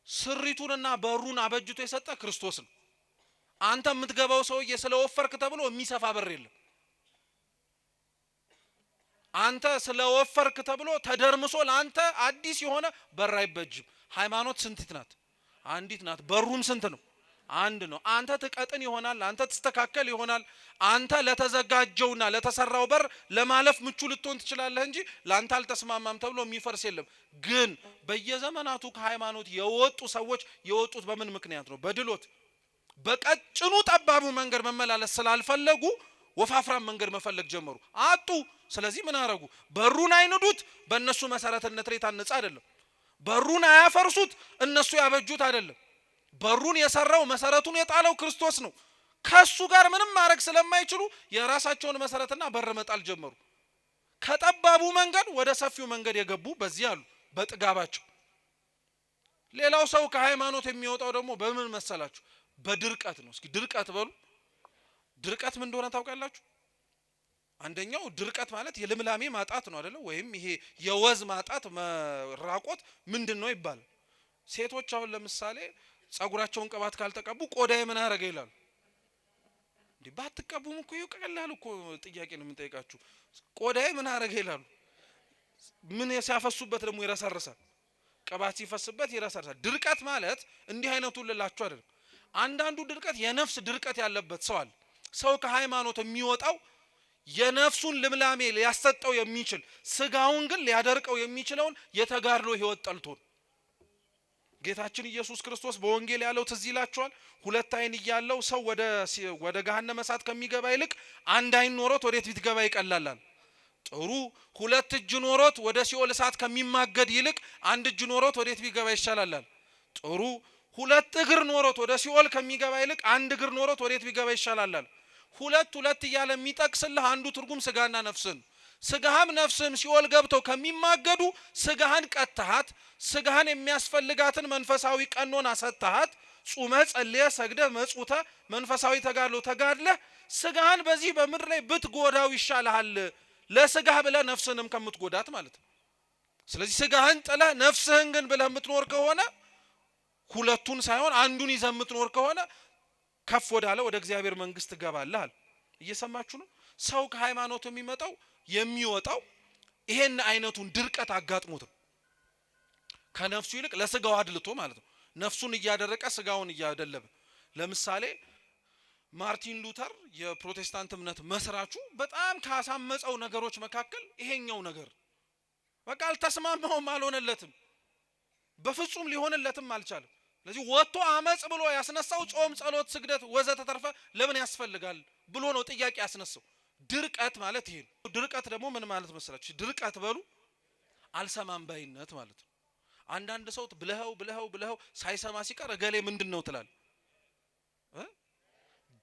ስሪቱንና በሩን አበጅቶ የሰጠ ክርስቶስ ነው። አንተ የምትገባው ሰውዬ ስለወፈርክ ተብሎ የሚሰፋ በር የለም። አንተ ስለወፈርክ ተብሎ ተደርምሶ ለአንተ አዲስ የሆነ በር አይበጅም። ሃይማኖት ስንት ናት? አንዲት ናት። በሩም ስንት ነው? አንድ ነው። አንተ ትቀጥን ይሆናል፣ አንተ ትስተካከል ይሆናል። አንተ ለተዘጋጀውና ለተሰራው በር ለማለፍ ምቹ ልትሆን ትችላለህ እንጂ ላንተ አልተስማማም ተብሎ የሚፈርስ የለም። ግን በየዘመናቱ ከሃይማኖት የወጡ ሰዎች የወጡት በምን ምክንያት ነው? በድሎት በቀጭኑ ጠባቡ መንገድ መመላለስ ስላልፈለጉ ወፋፍራም መንገድ መፈለግ ጀመሩ፣ አጡ። ስለዚህ ምን አረጉ? በሩን አይንዱት፣ በእነሱ መሰረትነት ላይ ታነጸ አይደለም። በሩን አያፈርሱት፣ እነሱ ያበጁት አይደለም። በሩን የሰራው መሰረቱን የጣለው ክርስቶስ ነው። ከሱ ጋር ምንም ማድረግ ስለማይችሉ የራሳቸውን መሰረትና በር መጣል ጀመሩ። ከጠባቡ መንገድ ወደ ሰፊው መንገድ የገቡ በዚህ አሉ፣ በጥጋባቸው። ሌላው ሰው ከሃይማኖት የሚወጣው ደግሞ በምን መሰላችሁ? በድርቀት ነው። እስኪ ድርቀት በሉ። ድርቀት ምን እንደሆነ ታውቃላችሁ? አንደኛው ድርቀት ማለት የልምላሜ ማጣት ነው አይደለ? ወይም ይሄ የወዝ ማጣት መራቆት ምንድነው ይባላል። ሴቶች አሁን ለምሳሌ ጸጉራቸውን ቅባት ካልተቀቡ ቆዳዬ ምን አረገ ይላሉ። እንዴ ባትቀቡም እኮ ይቀላል እኮ። ጥያቄ ነው የምንጠይቃችሁ። ቆዳዬ ምን አረገ ይላሉ። ምን ሲያፈሱበት ደግሞ ይረሰርሳል። ቅባት ሲፈስበት ይረሰርሳል። ድርቀት ማለት እንዲህ አይነቱ ልላችሁ አይደለም። አንዳንዱ ድርቀት የነፍስ ድርቀት ያለበት ሰው አለ። ሰው ከሃይማኖት የሚወጣው የነፍሱን ልምላሜ ሊያሰጠው የሚችል ስጋውን ግን ሊያደርቀው የሚችለውን የተጋድሎ ህይወት ጠልቶ ነው። ጌታችን ኢየሱስ ክርስቶስ በወንጌል ያለው ትዝ ይላችኋል። ሁለት አይን እያለው ሰው ወደ ገሃነመ እሳት ከሚገባ ይልቅ አንድ አይን ኖሮት ወዴት ቢትገባ ይቀላላል። ጥሩ። ሁለት እጅ ኖሮት ወደ ሲኦል እሳት ከሚማገድ ይልቅ አንድ እጅ ኖሮት ወዴት ቢገባ ይሻላል። ጥሩ። ሁለት እግር ኖሮት ወደ ሲኦል ከሚገባ ይልቅ አንድ እግር ኖሮት ወዴት ቢገባ ይሻላል። ሁለት እያለ የሚጠቅስልህ አንዱ ትርጉም ስጋና ነፍስን። ስጋህም ነፍስህም ሲኦል ገብተው ከሚማገዱ ስጋህን ቀጥተሃት ስጋህን የሚያስፈልጋትን መንፈሳዊ ቀኖና ሰጥተሃት ጾመህ ጸልየህ ሰግደህ መጽውተህ መንፈሳዊ ተጋድሎ ተጋድለህ ስጋህን በዚህ በምድር ላይ ብትጎዳው ይሻልሃል፣ ለስጋህ ብለህ ነፍስህንም ከምትጎዳት ማለት ነው። ስለዚህ ስጋህን ጥለህ ነፍስህን ግን ብለህ የምትኖር ከሆነ ሁለቱን ሳይሆን አንዱን ይዘህ የምትኖር ከሆነ ከፍ ወዳለ ወደ እግዚአብሔር መንግስት ትገባለህ። እየሰማችሁ ነው? ሰው ከሃይማኖት የሚወጣው ይሄን አይነቱን ድርቀት አጋጥሞት ነው። ከነፍሱ ይልቅ ለስጋው አድልቶ ማለት ነው። ነፍሱን እያደረቀ ስጋውን እያደለበ። ለምሳሌ ማርቲን ሉተር የፕሮቴስታንት እምነት መስራቹ በጣም ካሳመፀው ነገሮች መካከል ይሄኛው ነገር በቃ አልተስማማውም፣ አልሆነለትም፣ በፍጹም ሊሆንለትም አልቻለም። ስለዚህ ወጥቶ አመጽ ብሎ ያስነሳው ጾም፣ ጸሎት፣ ስግደት ወዘተ ተርፈ ለምን ያስፈልጋል ብሎ ነው ጥያቄ ያስነሳው። ድርቀት ማለት ይሄ ነው። ድርቀት ደግሞ ምን ማለት መሰላችሁ? ድርቀት በሉ አልሰማም ባይነት ማለት ነው። አንዳንድ ሰው ብለኸው ሳይሰማ ሲቀር እገሌ ምንድነው ትላል?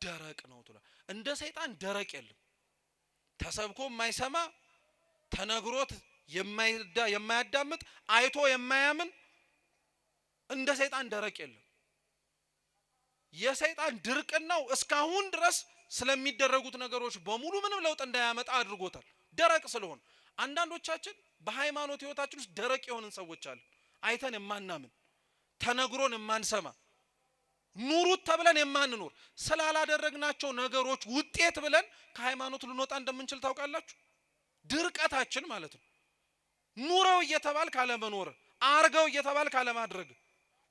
ደረቅ ነው ትላል። እንደ ሰይጣን ደረቅ የለም። ተሰብኮ የማይሰማ ተነግሮት የማያዳምጥ አይቶ የማያምን እንደ ሰይጣን ደረቅ የለም። የሰይጣን ድርቅናው እስካሁን ድረስ ስለሚደረጉት ነገሮች በሙሉ ምንም ለውጥ እንዳያመጣ አድርጎታል። ደረቅ ስለሆነ አንዳንዶቻችን በሃይማኖት ህይወታችን ውስጥ ደረቅ የሆንን ሰዎች አሉ። አይተን የማናምን ተነግሮን የማንሰማ ኑሩት ተብለን የማንኖር ስላላደረግናቸው ነገሮች ውጤት ብለን ከሃይማኖት ልንወጣ እንደምንችል ታውቃላችሁ። ድርቀታችን ማለት ነው። ኑረው እየተባል ካለ መኖር፣ አርገው እየተባል ካለ ማድረግ፣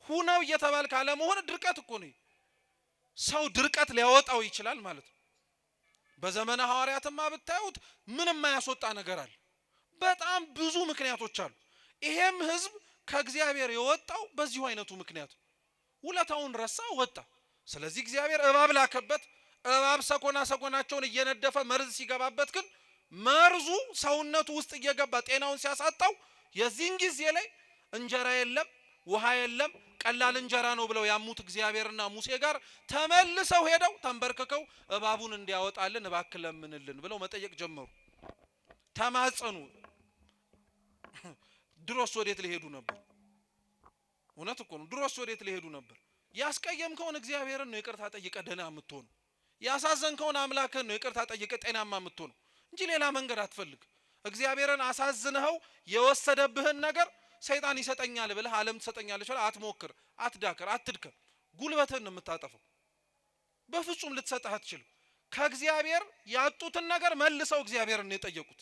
ሁነው እየተባል ካለ መሆን ድርቀት እኮ ነው። ሰው ድርቀት ሊያወጣው ይችላል ማለት ነው። በዘመነ ሐዋርያትማ ብታዩት ምንም የማያስወጣ ነገር አለ። በጣም ብዙ ምክንያቶች አሉ። ይሄም ህዝብ ከእግዚአብሔር የወጣው በዚሁ አይነቱ ምክንያት ውለታውን ረሳ፣ ወጣ። ስለዚህ እግዚአብሔር እባብ ላከበት። እባብ ሰኮናቸውን እየነደፈ መርዝ ሲገባበት ግን መርዙ ሰውነቱ ውስጥ እየገባ ጤናውን ሲያሳጣው የዚህን ጊዜ ላይ እንጀራ የለም ውሃ የለም ቀላል እንጀራ ነው ብለው ያሙት እግዚአብሔርና ሙሴ ጋር ተመልሰው ሄደው ተንበርክከው እባቡን እንዲያወጣልን እባክህ ለምንልን ብለው መጠየቅ ጀመሩ። ተማጸኑ። ድሮስ ወዴት ሊሄዱ ነበር? እውነት እኮ ነው። ድሮስ ወዴት ሊሄዱ ነበር? ያስቀየምከውን እግዚአብሔርን ነው ይቅርታ ጠይቀህ ደህና የምትሆነው። ያሳዘንከውን አምላክህን ነው ይቅርታ ጠይቀህ ጤናማ የምትሆነው እንጂ ሌላ መንገድ አትፈልግ። እግዚአብሔርን አሳዝነኸው የወሰደብህን ነገር ሰይጣን ይሰጠኛል ብለህ ዓለም ትሰጠኛለች ብለህ አትሞክር፣ አትዳክር፣ አትድከም። ጉልበትህን ነው የምታጠፈው። በፍጹም ልትሰጥህ አትችልም። ከእግዚአብሔር ያጡትን ነገር መልሰው እግዚአብሔርን የጠየቁት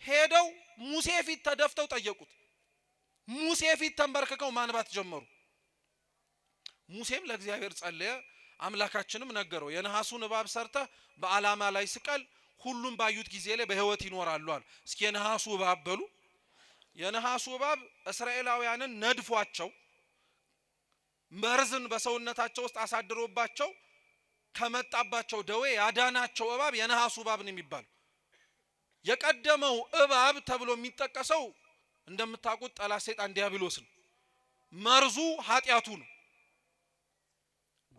ሄደው ሙሴ ፊት ተደፍተው ጠየቁት። ሙሴ ፊት ተንበርክከው ማንባት ጀመሩ። ሙሴም ለእግዚአብሔር ጸለየ። አምላካችንም ነገረው የነሐሱን እባብ ሰርተህ በዓላማ ላይ ስቀል፣ ሁሉም ባዩት ጊዜ ላይ በሕይወት ይኖራሉ አለ። እስኪ የነሐሱ እባብ በሉ። የነሐሱ እባብ እስራኤላውያንን ነድፏቸው መርዝን በሰውነታቸው ውስጥ አሳድሮባቸው ከመጣባቸው ደዌ ያዳናቸው እባብ የነሐሱ እባብ ነው የሚባለው። የቀደመው እባብ ተብሎ የሚጠቀሰው እንደምታውቁት ጠላት ሰይጣን ዲያብሎስ ነው። መርዙ ኃጢአቱ ነው።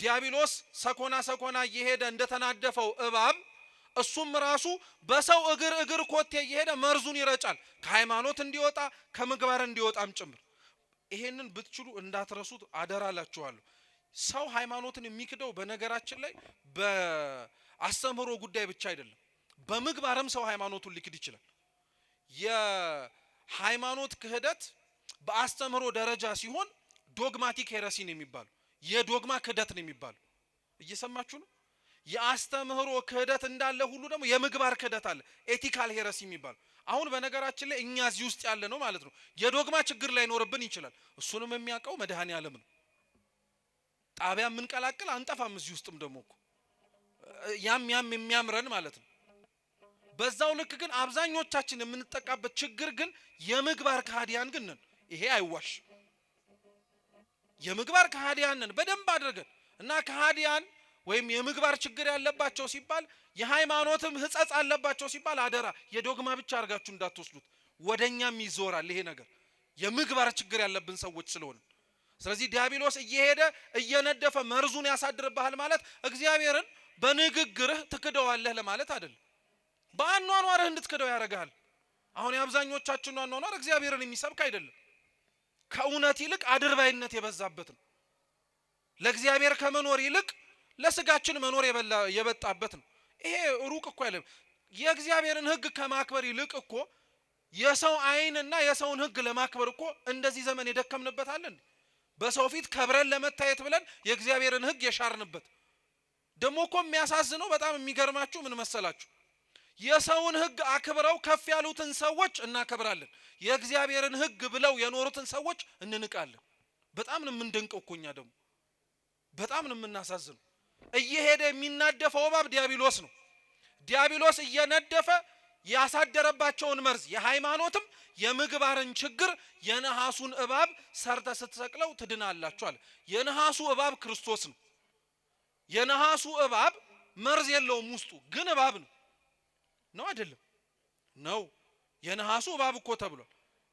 ዲያብሎስ ሰኮና ሰኮና እየሄደ እንደተናደፈው እባብ እሱም ራሱ በሰው እግር ኮቴ እየሄደ መርዙን ይረጫል፣ ከሃይማኖት እንዲወጣ ከምግባር እንዲወጣም ጭምር። ይሄንን ብትችሉ እንዳትረሱት አደራላችኋለሁ። ሰው ሃይማኖትን የሚክደው በነገራችን ላይ በአስተምህሮ ጉዳይ ብቻ አይደለም፣ በምግባርም ሰው ሃይማኖቱን ሊክድ ይችላል። የሃይማኖት ክህደት በአስተምህሮ ደረጃ ሲሆን ዶግማቲክ ሄረሲ ነው የሚባለው፣ የዶግማ ክህደት ነው የሚባለው። እየሰማችሁ ነው? የአስተምህሮ ክህደት እንዳለ ሁሉ ደግሞ የምግባር ክህደት አለ፣ ኤቲካል ሄረሲ የሚባለው። አሁን በነገራችን ላይ እኛ እዚህ ውስጥ ያለ ነው ማለት ነው። የዶግማ ችግር ላይኖርብን ይችላል፣ እሱንም የሚያውቀው መድኃኔዓለም ነው። ጣቢያ የምንቀላቅል አንጠፋም እዚህ ውስጥም ደግሞ እኮ ያም የሚያምረን ማለት ነው። በዛው ልክ ግን አብዛኞቻችን የምንጠቃበት ችግር ግን የምግባር ከሃዲያን ግን ነን። ይሄ አይዋሽ፣ የምግባር ከሃዲያን ነን በደንብ አድርገን እና ከሃዲያን ወይም የምግባር ችግር ያለባቸው ሲባል የሃይማኖትም ሕጸጽ አለባቸው ሲባል አደራ የዶግማ ብቻ አድርጋችሁ እንዳትወስዱት፣ ወደኛም ይዞራል ይሄ ነገር የምግባር ችግር ያለብን ሰዎች ስለሆነ። ስለዚህ ዲያብሎስ እየሄደ እየነደፈ መርዙን ያሳድርብሃል ማለት እግዚአብሔርን በንግግርህ ትክደዋለህ ለማለት አይደለም፣ በአኗኗርህ እንድትክደው ያደርግሃል። አሁን የአብዛኞቻችን አኗኗር እግዚአብሔርን የሚሰብክ አይደለም፣ ከእውነት ይልቅ አድርባይነት የበዛበት ነው። ለእግዚአብሔር ከመኖር ይልቅ ለስጋችን መኖር የበጣበት ነው። ይሄ ሩቅ እኮ አይደለም። የእግዚአብሔርን ሕግ ከማክበር ይልቅ እኮ የሰው ዓይንና የሰውን ሕግ ለማክበር እኮ እንደዚህ ዘመን የደከምንበት አለ እንዴ? በሰው ፊት ከብረን ለመታየት ብለን የእግዚአብሔርን ሕግ የሻርንበት። ደግሞ እኮ የሚያሳዝነው በጣም የሚገርማችሁ ምን መሰላችሁ? የሰውን ሕግ አክብረው ከፍ ያሉትን ሰዎች እናከብራለን፣ የእግዚአብሔርን ሕግ ብለው የኖሩትን ሰዎች እንንቃለን። በጣም ነው የምንደንቀው እኮ እኛ ደግሞ በጣም ነው የምናሳዝነው። እየሄደ የሚናደፈው እባብ ዲያብሎስ ነው። ዲያብሎስ እየነደፈ ያሳደረባቸውን መርዝ የሃይማኖትም የምግባርን ችግር የነሐሱን እባብ ሰርተ ስትሰቅለው ትድናላችኋል። የነሐሱ እባብ ክርስቶስ ነው። የነሐሱ እባብ መርዝ የለውም ውስጡ፣ ግን እባብ ነው። ነው አይደለም? ነው። የነሐሱ እባብ እኮ ተብሏል።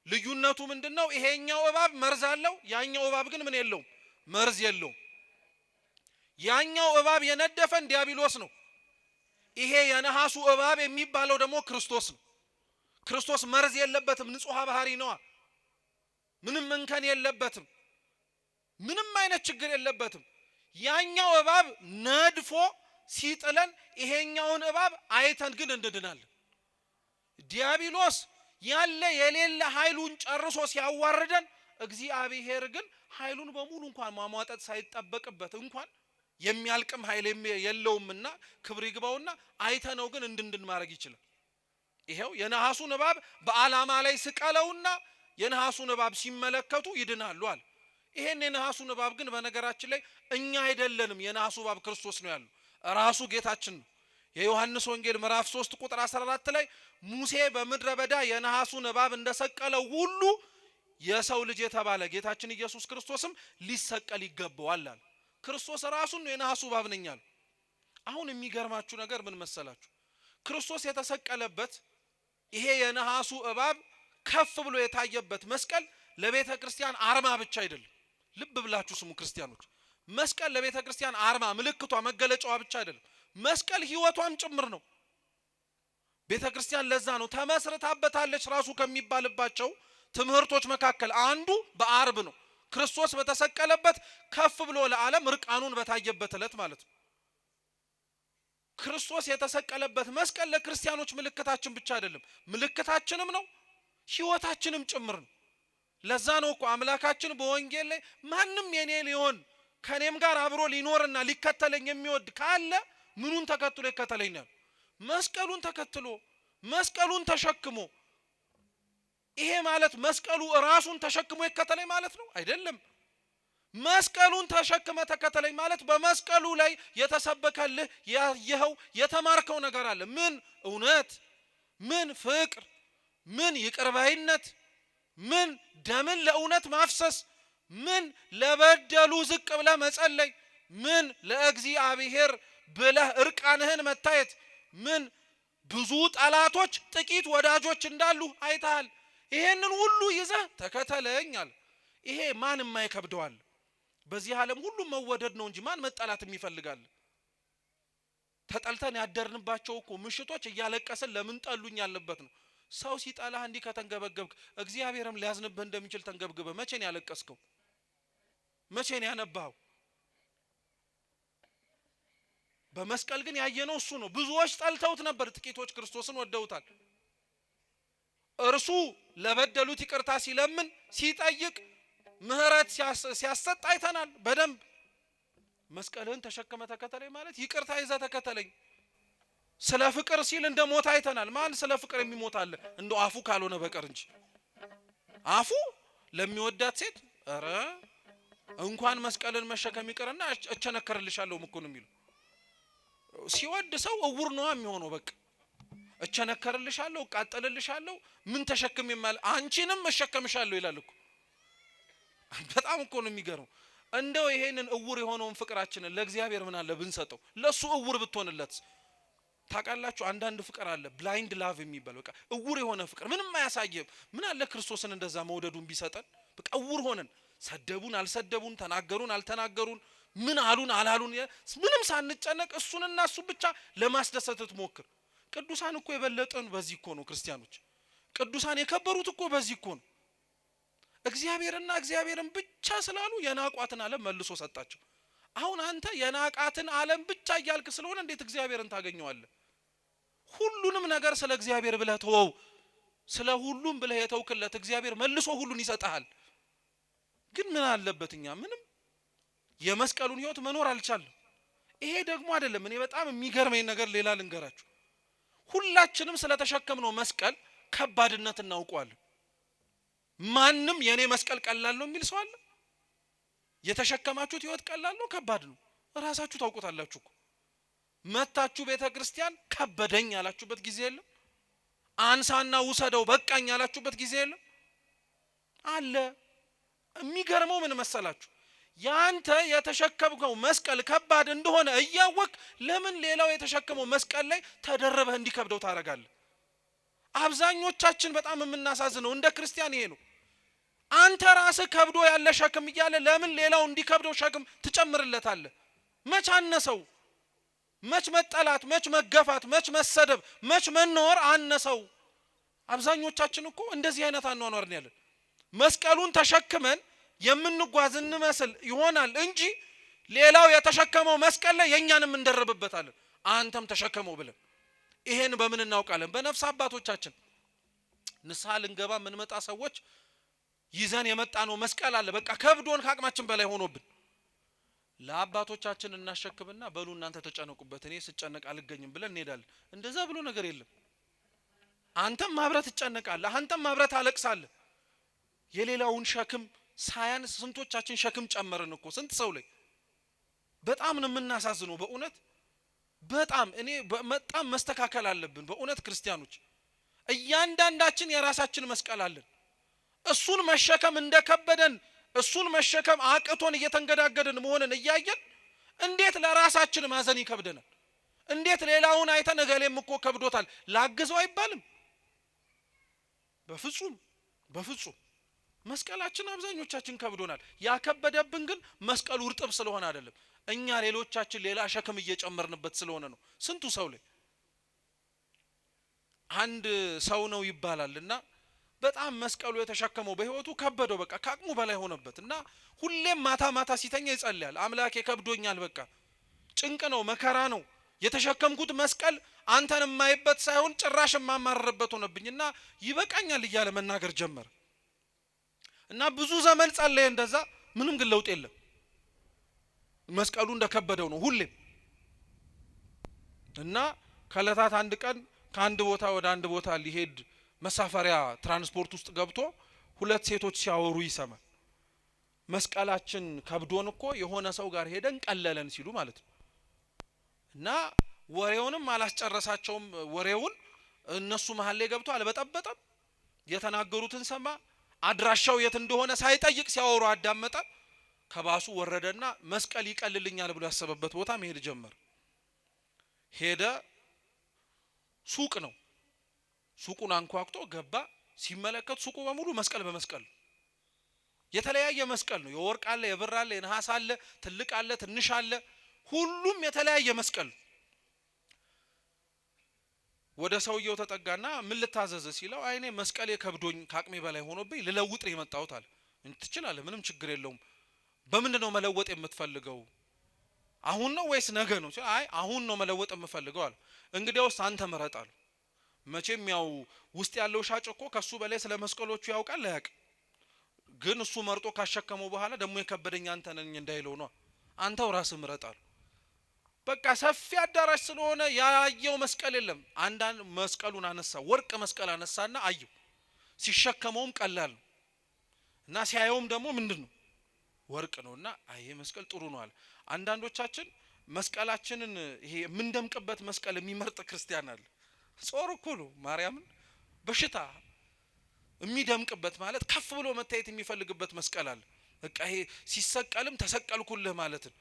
ልዩነቱ ምንድነው? ይሄኛው እባብ መርዝ አለው፣ ያኛው እባብ ግን ምን የለውም? መርዝ የለውም። ያኛው እባብ የነደፈን ዲያብሎስ ነው። ይሄ የነሐሱ እባብ የሚባለው ደግሞ ክርስቶስ ነው። ክርስቶስ መርዝ የለበትም፣ ንጹሕ ባህሪ ነዋ። ምንም እንከን የለበትም፣ ምንም አይነት ችግር የለበትም። ያኛው እባብ ነድፎ ሲጥለን ይሄኛውን እባብ አይተን ግን እንድናለን። ዲያብሎስ ያለ የሌለ ኃይሉን ጨርሶ ሲያዋርደን፣ እግዚአብሔር ግን ኃይሉን በሙሉ እንኳን ማሟጠጥ ሳይጠበቅበት እንኳን የሚያልቅም ኃይል የለውምና ክብር ይግባውና አይተነው ግን እንድንድን ማድረግ ይችላል። ይሄው የነሐሱን እባብ በዓላማ ላይ ስቀለውና የነሐሱን እባብ ሲመለከቱ ይድናሉ አለ። ይሄን የነሐሱን እባብ ግን በነገራችን ላይ እኛ አይደለንም፣ የነሐሱ እባብ ክርስቶስ ነው ያለው፣ ራሱ ጌታችን ነው። የዮሐንስ ወንጌል ምዕራፍ 3 ቁጥር 14 ላይ ሙሴ በምድረ በዳ የነሐሱን እባብ እንደሰቀለው ሁሉ የሰው ልጅ የተባለ ጌታችን ኢየሱስ ክርስቶስም ሊሰቀል ይገባዋል አለ። ክርስቶስ ራሱን የነሐሱ እባብ ነኝ አለ። አሁን የሚገርማችሁ ነገር ምን መሰላችሁ? ክርስቶስ የተሰቀለበት ይሄ የነሐሱ እባብ ከፍ ብሎ የታየበት መስቀል ለቤተ ክርስቲያን አርማ ብቻ አይደለም። ልብ ብላችሁ ስሙ ክርስቲያኖች፣ መስቀል ለቤተ ክርስቲያን አርማ፣ ምልክቷ፣ መገለጫዋ ብቻ አይደለም። መስቀል ሕይወቷም ጭምር ነው። ቤተ ክርስቲያን ለዛ ነው ተመስርታበታለች ራሱ ከሚባልባቸው ትምህርቶች መካከል አንዱ በአርብ ነው። ክርስቶስ በተሰቀለበት ከፍ ብሎ ለዓለም ርቃኑን በታየበት ዕለት ማለት ነው። ክርስቶስ የተሰቀለበት መስቀል ለክርስቲያኖች ምልክታችን ብቻ አይደለም፣ ምልክታችንም ነው፣ ሕይወታችንም ጭምር ነው። ለዛ ነው እኮ አምላካችን በወንጌል ላይ ማንም የኔ ሊሆን ከኔም ጋር አብሮ ሊኖርና ሊከተለኝ የሚወድ ካለ ምኑን ተከትሎ ይከተለኛል? መስቀሉን ተከትሎ መስቀሉን ተሸክሞ። ይሄ ማለት መስቀሉ ራሱን ተሸክሞ ይከተለኝ ማለት ነው አይደለም። መስቀሉን ተሸክመ ተከተለኝ ማለት በመስቀሉ ላይ የተሰበከልህ ያየኸው የተማርከው ነገር አለ። ምን እውነት፣ ምን ፍቅር፣ ምን ይቅርባይነት፣ ምን ደምን ለእውነት ማፍሰስ፣ ምን ለበደሉ ዝቅ ብለህ መጸለይ፣ ምን ለእግዚአብሔር ብለህ እርቃንህን መታየት፣ ምን ብዙ ጠላቶች ጥቂት ወዳጆች እንዳሉ አይተሃል። ይሄንን ሁሉ ይዘህ ተከተለኝ አለ። ይሄ ማን የማይከብደዋል? በዚህ ዓለም ሁሉ መወደድ ነው እንጂ ማን መጠላትም ይፈልጋል? ተጠልተን ያደርንባቸው እኮ ምሽቶች እያለቀስን ለምን ጠሉኝ ያለበት ነው። ሰው ሲጠላህ እንዲህ ከተንገበገብክ እግዚአብሔርም ሊያዝንብህ እንደሚችል ተንገብግበህ መቼ ነው ያለቀስከው? መቼ ነው ያነባኸው? በመስቀል ግን ያየነው እሱ ነው። ብዙዎች ጠልተውት ነበር፣ ጥቂቶች ክርስቶስን ወደውታል። እርሱ ለበደሉት ይቅርታ ሲለምን ሲጠይቅ ምህረት ሲያሰጥ አይተናል በደንብ። መስቀልህን ተሸክመ ተከተለኝ ማለት ይቅርታ ይዘህ ተከተለኝ። ስለ ፍቅር ሲል እንደ ሞት አይተናል። ማን ስለ ፍቅር የሚሞት አለ? እንደ አፉ ካልሆነ በቀር እንጂ አፉ ለሚወዳት ሴት ኧረ እንኳን መስቀልን መሸከም ይቅርና እቸነከርልሻለሁ እኮ ነው የሚለው። ሲወድ ሰው እውር ነው የሚሆነው። በቃ እቸነከርልሻለሁ፣ እቃጠልልሻለሁ፣ ምን ተሸክም ይማል አንቺንም እሸከምሻለሁ ይላል እኮ። በጣም እኮ ነው የሚገርመው። እንደው ይሄንን እውር የሆነውን ፍቅራችንን ለእግዚአብሔር ምን አለ ብንሰጠው? ለሱ እውር ብትሆንለት። ታውቃላችሁ አንዳንድ ፍቅር አለ ብላይንድ ላቭ የሚባል በቃ እውር የሆነ ፍቅር ምንም አያሳየም። ምን አለ ክርስቶስን እንደዛ መውደዱን ቢሰጠን። በቃ እውር ሆነን ሰደቡን አልሰደቡን፣ ተናገሩን አልተናገሩን፣ ምን አሉን አላሉን ምንም ሳንጨነቅ እሱንና እሱ ብቻ ለማስደሰት ትሞክር። ቅዱሳን እኮ የበለጠን በዚህ እኮ ነው። ክርስቲያኖች ቅዱሳን የከበሩት እኮ በዚህ እኮ ነው። እግዚአብሔርና እግዚአብሔርን ብቻ ስላሉ የናቋትን ዓለም መልሶ ሰጣቸው። አሁን አንተ የናቃትን ዓለም ብቻ እያልክ ስለሆነ እንዴት እግዚአብሔርን ታገኘዋለህ? ሁሉንም ነገር ስለ እግዚአብሔር ብለህ ተወው። ስለ ሁሉም ብለህ የተውክለት እግዚአብሔር መልሶ ሁሉን ይሰጣል። ግን ምን አለበት እኛ ምንም የመስቀሉን ህይወት መኖር አልቻለም። ይሄ ደግሞ አይደለም። እኔ በጣም የሚገርመኝ ነገር ሌላ ልንገራችሁ። ሁላችንም ስለተሸከምነው መስቀል ከባድነት እናውቀዋለን። ማንም የኔ መስቀል ቀላል ነው የሚል ሰው አለ? የተሸከማችሁት ህይወት ቀላል ነው ከባድ ነው? ራሳችሁ ታውቁታላችሁ እኮ። መታችሁ ቤተክርስቲያን ከበደኝ ያላችሁበት ጊዜ የለም? አንሳና ውሰደው በቃኝ ያላችሁበት ጊዜ የለም? አለ። የሚገርመው ምን መሰላችሁ? ያንተ የተሸከምከው መስቀል ከባድ እንደሆነ እያወቅ ለምን ሌላው የተሸከመው መስቀል ላይ ተደረበህ እንዲከብደው ታረጋለህ? አብዛኞቻችን በጣም የምናሳዝነው እንደ ክርስቲያን ይሄ ነው። አንተ ራስህ ከብዶ ያለ ሸክም እያለ ለምን ሌላው እንዲከብደው ሸክም ትጨምርለታለህ? መች አነሰው? መች መጠላት፣ መች መገፋት፣ መች መሰደብ፣ መች መኖር አነሰው? አብዛኞቻችን እኮ እንደዚህ አይነት አኗኗር ነው ያለን። መስቀሉን ተሸክመን የምንጓዝ እንመስል ይሆናል እንጂ ሌላው የተሸከመው መስቀል ላይ የኛንም እንደረብበታለን። አንተም ተሸከመው ብለን ይሄን በምን እናውቃለን? በነፍስ አባቶቻችን ንስሐ ልንገባ የምንመጣ ሰዎች ይዘን የመጣ ነው መስቀል አለ። በቃ ከብዶን ከአቅማችን በላይ ሆኖብን ለአባቶቻችን እናሸክምና በሉ እናንተ ተጨነቁበት እኔ ስጨነቅ አልገኝም ብለን እንሄዳለን። እንደዛ ብሎ ነገር የለም። አንተም ማብረት ትጨነቃለህ፣ አንተም ማብረት አለቅሳለህ። የሌላውን ሸክም ሳያንስ ስንቶቻችን ሸክም ጨመርን እኮ ስንት ሰው ላይ። በጣም ነው የምናሳዝነው በእውነት በጣም። እኔ በጣም መስተካከል አለብን በእውነት ክርስቲያኖች። እያንዳንዳችን የራሳችን መስቀል አለን። እሱን መሸከም እንደከበደን እሱን መሸከም አቅቶን እየተንገዳገድን መሆንን እያየን እንዴት ለራሳችን ማዘን ይከብደናል? እንዴት ሌላውን አይተን እገሌም እኮ ከብዶታል ላግዘው አይባልም? በፍጹም በፍጹም። መስቀላችን አብዛኞቻችን ከብዶናል። ያከበደብን ግን መስቀሉ እርጥብ ስለሆነ አይደለም፣ እኛ ሌሎቻችን ሌላ ሸክም እየጨመርንበት ስለሆነ ነው። ስንቱ ሰው ላይ አንድ ሰው ነው ይባላልና በጣም መስቀሉ የተሸከመው በህይወቱ ከበደው፣ በቃ ከአቅሙ በላይ ሆነበት እና ሁሌም ማታ ማታ ሲተኛ ይጸልያል። አምላኬ ከብዶኛል፣ በቃ ጭንቅ ነው፣ መከራ ነው፣ የተሸከምኩት መስቀል አንተን የማይበት ሳይሆን ጭራሽ የማማረርበት ሆነብኝና ይበቃኛል እያለ መናገር ጀመረ። እና ብዙ ዘመን ጸለየ እንደዛ፣ ምንም ግን ለውጥ የለም። መስቀሉ እንደከበደው ነው ሁሌም። እና ከለታት አንድ ቀን ከአንድ ቦታ ወደ አንድ ቦታ ሊሄድ መሳፈሪያ ትራንስፖርት ውስጥ ገብቶ ሁለት ሴቶች ሲያወሩ ይሰማል። መስቀላችን ከብዶን እኮ የሆነ ሰው ጋር ሄደን ቀለለን ሲሉ ማለት ነው። እና ወሬውንም አላስጨረሳቸውም። ወሬውን እነሱ መሀል ላይ ገብቶ አልበጠበጠም። የተናገሩትን ሰማ። አድራሻው የት እንደሆነ ሳይጠይቅ ሲያወሩ አዳመጠ። ከባሱ ወረደና መስቀል ይቀልልኛል ብሎ ያሰበበት ቦታ መሄድ ጀመረ። ሄደ። ሱቅ ነው። ሱቁን አንኳኩቶ ገባ። ሲመለከት ሱቁ በሙሉ መስቀል በመስቀል የተለያየ መስቀል ነው። የወርቅ አለ፣ የብር አለ፣ የነሐስ አለ፣ ትልቅ አለ፣ ትንሽ አለ። ሁሉም የተለያየ መስቀል። ወደ ሰውየው ተጠጋና ምን ልታዘዝ ሲለው አይኔ መስቀሌ ከብዶኝ ከአቅሜ በላይ ሆኖብኝ ልለውጥ ነው የመጣሁት አለ። ትችላለህ፣ ምንም ችግር የለውም። በምንድነው መለወጥ የምትፈልገው? አሁን ነው ወይስ ነገ ነው? አይ አሁን ነው መለወጥ የምፈልገው አለ። እንግዲያውስ አንተ ምረጥ አለ። መቼም ያው ውስጥ ያለው ሻጭ እኮ ከሱ በላይ ስለ መስቀሎቹ ያውቃል አያውቅም? ግን እሱ መርጦ ካሸከመው በኋላ ደግሞ የከበደኝ አንተ ነኝ እንዳይለው ነው። አንተው ራስህ ምረጥ አለ። በቃ ሰፊ አዳራሽ ስለሆነ ያየው መስቀል የለም። አንዳንድ መስቀሉን አነሳ፣ ወርቅ መስቀል አነሳና አየው። ሲሸከመውም ቀላል ነው እና ሲያየውም ደግሞ ምንድነው ወርቅ ነውና አይ መስቀል ጥሩ ነው አለ። አንዳንዶቻችን መስቀላችንን ይሄ የምንደምቅበት መስቀል የሚመርጥ ክርስቲያን አለ። ጾር እኮ ነው ማርያምን በሽታ የሚደምቅበት ማለት ከፍ ብሎ መታየት የሚፈልግበት መስቀል አለ። በቃ ይሄ ሲሰቀልም ተሰቀልኩልህ ማለት ነው።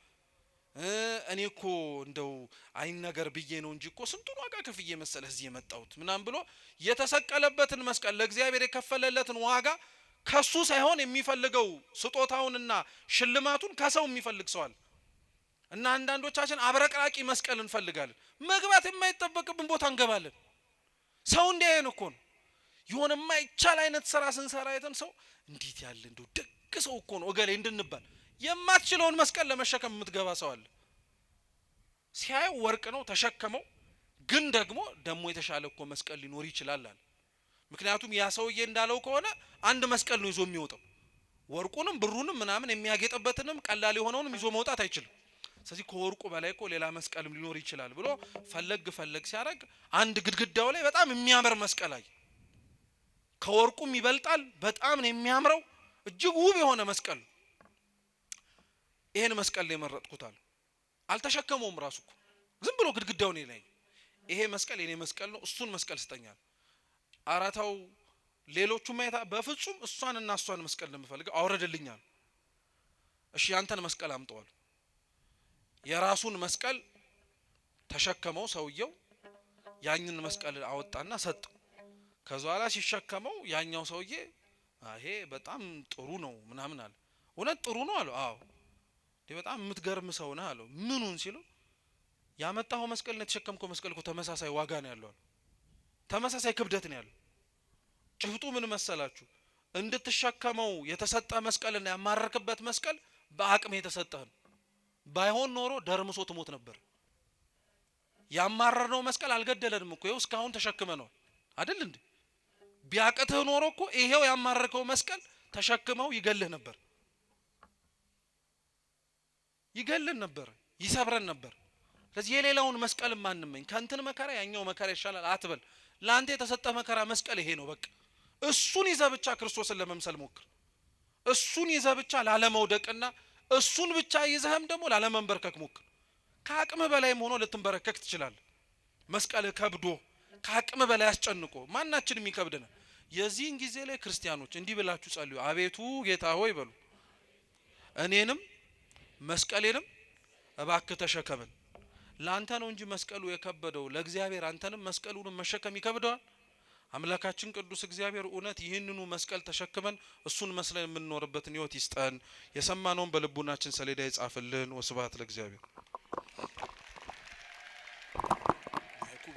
እኔ እኮ እንደው አይን ነገር ብዬ ነው እንጂ እኮ ስንቱን ዋጋ ከፍዬ መሰለህ እዚህ የመጣሁት ምናምን ብሎ የተሰቀለበትን መስቀል ለእግዚአብሔር የከፈለለትን ዋጋ ከሱ ሳይሆን የሚፈልገው ስጦታውንና ሽልማቱን ከሰው የሚፈልግ ሰው አለ። እና አንዳንዶቻችን አብረቅራቂ መስቀል እንፈልጋለን። መግባት የማይጠበቅብን ቦታ እንገባለን። ሰው እንዲያየን እኮ ነው። የሆነ የማይቻል አይነት ስራ ስንሰራ አይተን ሰው እንዴት ያለ እንደው ደግ ሰው እኮ ነው እገሌ እንድንባል የማትችለውን መስቀል ለመሸከም የምትገባ ሰው አለ። ሲያየው ወርቅ ነው ተሸከመው፣ ግን ደግሞ የተሻለ እኮ መስቀል ሊኖር ይችላል አለ። ምክንያቱም ያ ሰውዬ እንዳለው ከሆነ አንድ መስቀል ነው ይዞ የሚወጣው። ወርቁንም ብሩንም ምናምን የሚያጌጥበትንም ቀላል የሆነውንም ይዞ መውጣት አይችልም። ስለዚህ ከወርቁ በላይ እኮ ሌላ መስቀልም ሊኖር ይችላል ብሎ ፈለግ ሲያደርግ አንድ ግድግዳው ላይ በጣም የሚያምር መስቀል አየ። ከወርቁም ይበልጣል፣ በጣም ነው የሚያምረው፣ እጅግ ውብ የሆነ መስቀል። ይሄን መስቀል ላይ መረጥኩታል። አልተሸከመውም ራሱ እኮ ዝም ብሎ ግድግዳው ላይ ይሄ መስቀል የኔ መስቀል ነው፣ እሱን መስቀል ስጠኛል። አራታው ሌሎቹ ማየታ በፍጹም እሷንና እሷን መስቀል እንደምፈልገው አውረድልኛል። እሺ ያንተን መስቀል አምጣው። የራሱን መስቀል ተሸከመው ሰውየው። ያኝን መስቀል አወጣና ሰጠው። ከዛ በኋላ ሲሸከመው ያኛው ሰውዬ ይሄ በጣም ጥሩ ነው ምናምን አለ። እውነት ጥሩ ነው አለው። አዎ በጣም የምትገርም ሰው ነህ አለው። ምኑን ሲለው ያመጣው መስቀል ነው የተሸከምከው መስቀል እኮ ተመሳሳይ ዋጋ ነው ያለው፣ ተመሳሳይ ክብደት ነው ያለው። ጭብጡ ምን መሰላችሁ? እንድትሸከመው የተሰጠ መስቀልና ያማረክበት መስቀል በአቅም የተሰጠህ ነው። ባይሆን ኖሮ ደርምሶ ትሞት ነበር። ያማረርነው መስቀል አልገደለንም እኮ ይኸው እስካሁን ተሸክመነው አይደል እንዴ? ቢያቅትህ ኖሮ እኮ ይሄው ያማረከው መስቀል ተሸክመው ይገልህ ነበር፣ ይገልን ነበር፣ ይሰብረን ነበር። ስለዚህ የሌላውን መስቀል ማንመኝ፣ ከእንትን መከራ ያኛው መከራ ይሻላል አትበል። ላንተ የተሰጠ መከራ መስቀል ይሄ ነው በቃ። እሱን ይዘህ ብቻ ክርስቶስን ለመምሰል ሞክር። እሱን ይዘህ ብቻ ላለመውደቅና እሱን ብቻ ይዘህም ደግሞ ላለመንበርከክ ሞክር። ከአቅምህ በላይም ሆኖ ልትንበረከክ ትችላለህ። መስቀልህ ከብዶ ከአቅምህ በላይ አስጨንቆ ማናችንም ይከብደናል። የዚህን ጊዜ ላይ ክርስቲያኖች እንዲህ ብላችሁ ጸልዩ። አቤቱ ጌታ ሆይ በሉ፣ እኔንም መስቀሌንም እባክህ ተሸከመን። ላንተ ነው እንጂ መስቀሉ የከበደው ለእግዚአብሔር አንተንም መስቀሉንም መሸከም ይከብደዋል? አምላካችን ቅዱስ እግዚአብሔር እውነት ይህንኑ መስቀል ተሸክመን እሱን መስለን የምንኖርበትን ሕይወት ይስጠን። የሰማነውን በልቡናችን ሰሌዳ ይጻፍልን። ወስብሐት ለእግዚአብሔር።